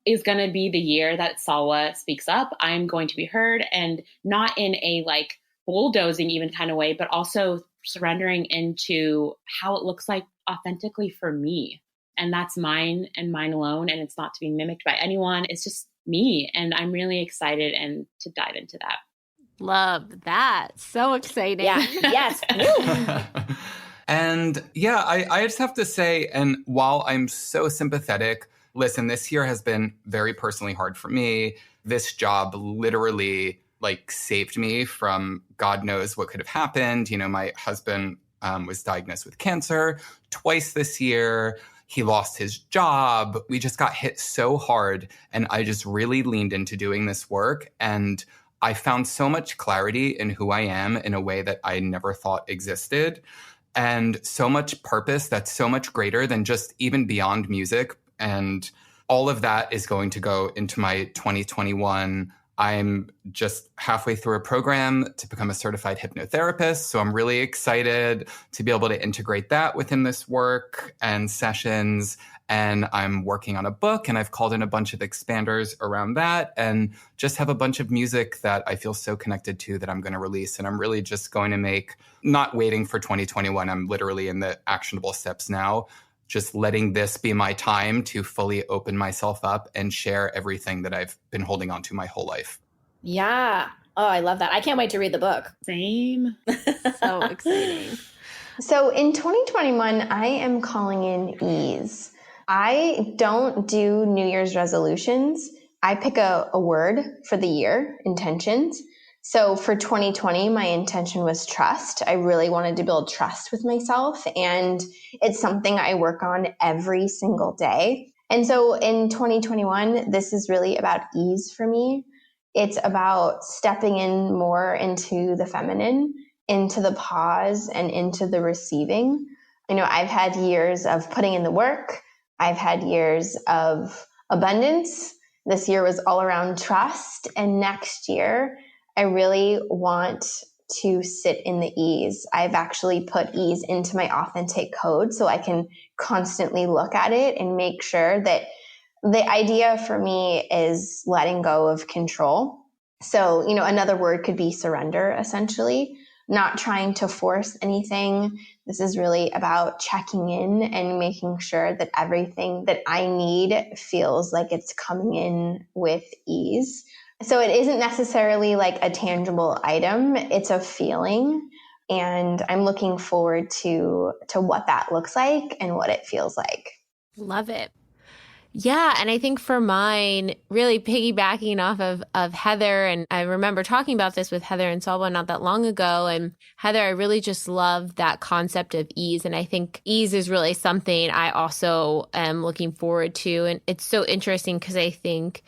is going to be the year that Salwa speaks up. I'm going to be heard, and not in a like bulldozing even kind of way, but also surrendering into how it looks like authentically for me. And that's mine and mine alone. And it's not to be mimicked by anyone. It's just me. And I'm really excited and to dive into that. Love that. So exciting. Yeah. Yes. And yeah, I just have to say, and while I'm so sympathetic, listen, this year has been very personally hard for me. This job literally like saved me from God knows what could have happened. You know, my husband was diagnosed with cancer twice this year. He lost his job. We just got hit so hard. And I just really leaned into doing this work. And I found so much clarity in who I am in a way that I never thought existed. And so much purpose that's so much greater than just even beyond music. And all of that is going to go into my 2021. I'm just halfway through a program to become a certified hypnotherapist. So I'm really excited to be able to integrate that within this work and sessions. And I'm working on a book, and I've called in a bunch of expanders around that, and just have a bunch of music that I feel so connected to that I'm going to release. And I'm really just going to make, not waiting for 2021. I'm literally in the actionable steps now. Just letting this be my time to fully open myself up and share everything that I've been holding on to my whole life. Yeah. Oh, I love that. I can't wait to read the book. Same. So exciting. So in 2021, I am calling in ease. I don't do New Year's resolutions. I pick a word for the year, intentions. So for 2020, my intention was trust. I really wanted to build trust with myself, and it's something I work on every single day. And so in 2021, this is really about ease for me. It's about stepping in more into the feminine, into the pause, and into the receiving. You know, I've had years of putting in the work. I've had years of abundance. This year was all around trust. And next year, I really want to sit in the ease. I've actually put ease into my authentic code so I can constantly look at it and make sure that the idea for me is letting go of control. So, you know, another word could be surrender, essentially, not trying to force anything. This is really about checking in and making sure that everything that I need feels like it's coming in with ease. So it isn't necessarily like a tangible item, it's a feeling. And I'm looking forward to what that looks like and what it feels like. Love it. Yeah. And I think for mine, really piggybacking off of Heather, and I remember talking about this with Heather and Salwa not that long ago. And Heather, I really just love that concept of ease. And I think ease is really something I also am looking forward to. And it's so interesting because I think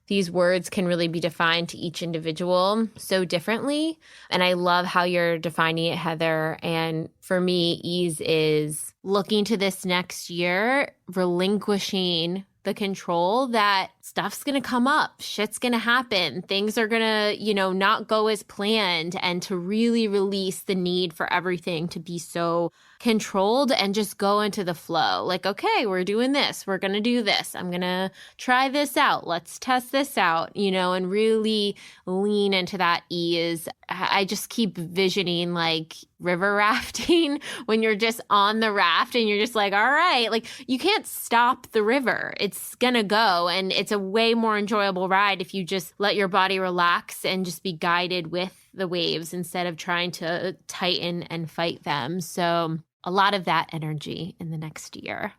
these words can really be defined to each individual so differently. And I love how you're defining it, Heather. And for me, ease is looking to this next year, relinquishing the control that stuff's going to come up, shit's going to happen, things are going to, not go as planned, and to really release the need for everything to be so controlled and just go into the flow. Like, okay, we're doing this. We're going to do this. I'm going to try this out. Let's test this out, and really lean into that ease. I just keep visioning like river rafting when you're just on the raft and you're just like, all right, like you can't stop the river. It's going to go. And it's a way more enjoyable ride if you just let your body relax and just be guided with the waves instead of trying to tighten and fight them. So a lot of that energy in the next year.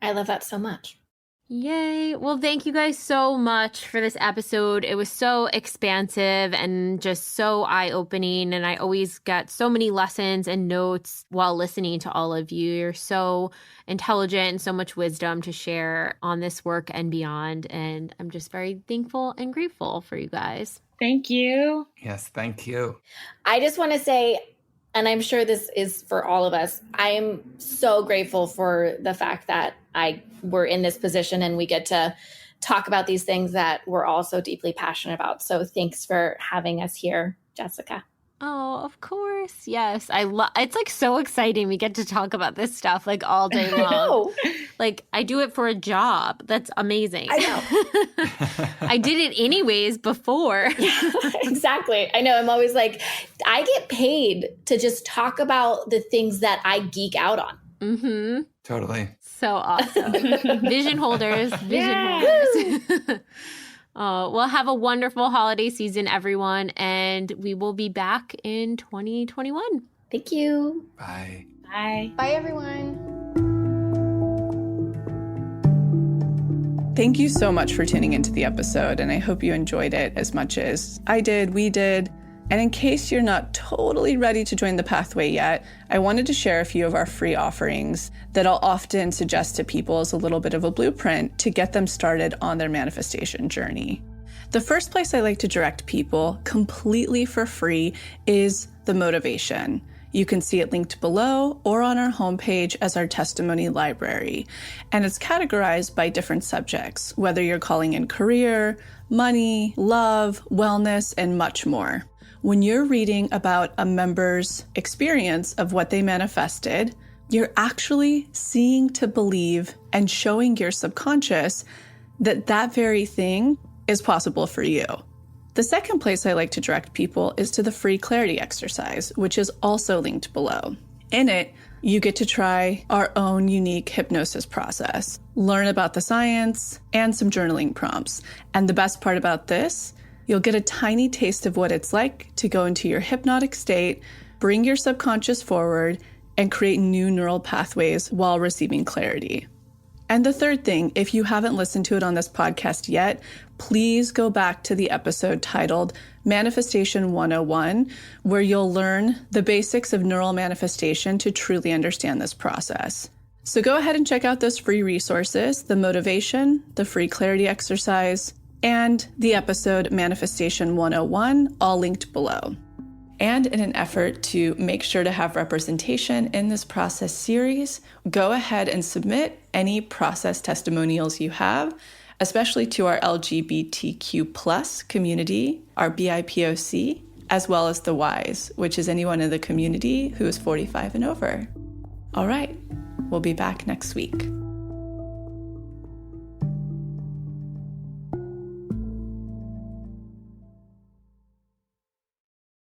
I love that so much. Yay. Well, thank you guys so much for this episode. It was so expansive and just so eye-opening. And I always get so many lessons and notes while listening to all of you. You're so intelligent and so much wisdom to share on this work and beyond. And I'm just very thankful and grateful for you guys. Thank you. Yes, thank you. I just want to say, and I'm sure this is for all of us, I am so grateful for the fact that we're in this position and we get to talk about these things that we're all so deeply passionate about. So thanks for having us here, Jessica. Oh, of course. Yes. It's like so exciting. We get to talk about this stuff like all day long. I know. Like I do it for a job. That's amazing. I know. I did it anyways before. Yeah, exactly. I know. I'm always like, I get paid to just talk about the things that I geek out on. Mm-hmm. Totally. So awesome. Vision holders. Holders. Well, have a wonderful holiday season, everyone. And we will be back in 2021. Thank you. Bye. Bye. Bye, everyone. Thank you so much for tuning into the episode, and I hope you enjoyed it as much as I did, we did. And in case you're not totally ready to join the pathway yet, I wanted to share a few of our free offerings that I'll often suggest to people as a little bit of a blueprint to get them started on their manifestation journey. The first place I like to direct people completely for free is the motivation. You can see it linked below or on our homepage as our testimony library. And it's categorized by different subjects, whether you're calling in career, money, love, wellness, and much more. When you're reading about a member's experience of what they manifested, you're actually seeing to believe and showing your subconscious that that very thing is possible for you. The second place I like to direct people is to the free clarity exercise, which is also linked below. In it, you get to try our own unique hypnosis process, learn about the science, and some journaling prompts. And the best part about this, you'll get a tiny taste of what it's like to go into your hypnotic state, bring your subconscious forward, and create new neural pathways while receiving clarity. And the third thing, if you haven't listened to it on this podcast yet, please go back to the episode titled Manifestation 101, where you'll learn the basics of neural manifestation to truly understand this process. So go ahead and check out those free resources, the motivation, the free clarity exercise, and the episode Manifestation 101, all linked below. And in an effort to make sure to have representation in this process series, go ahead and submit any process testimonials you have, especially to our LGBTQ+ community, our BIPOC, as well as the Ys, which is anyone in the community who is 45 and over. All right, we'll be back next week.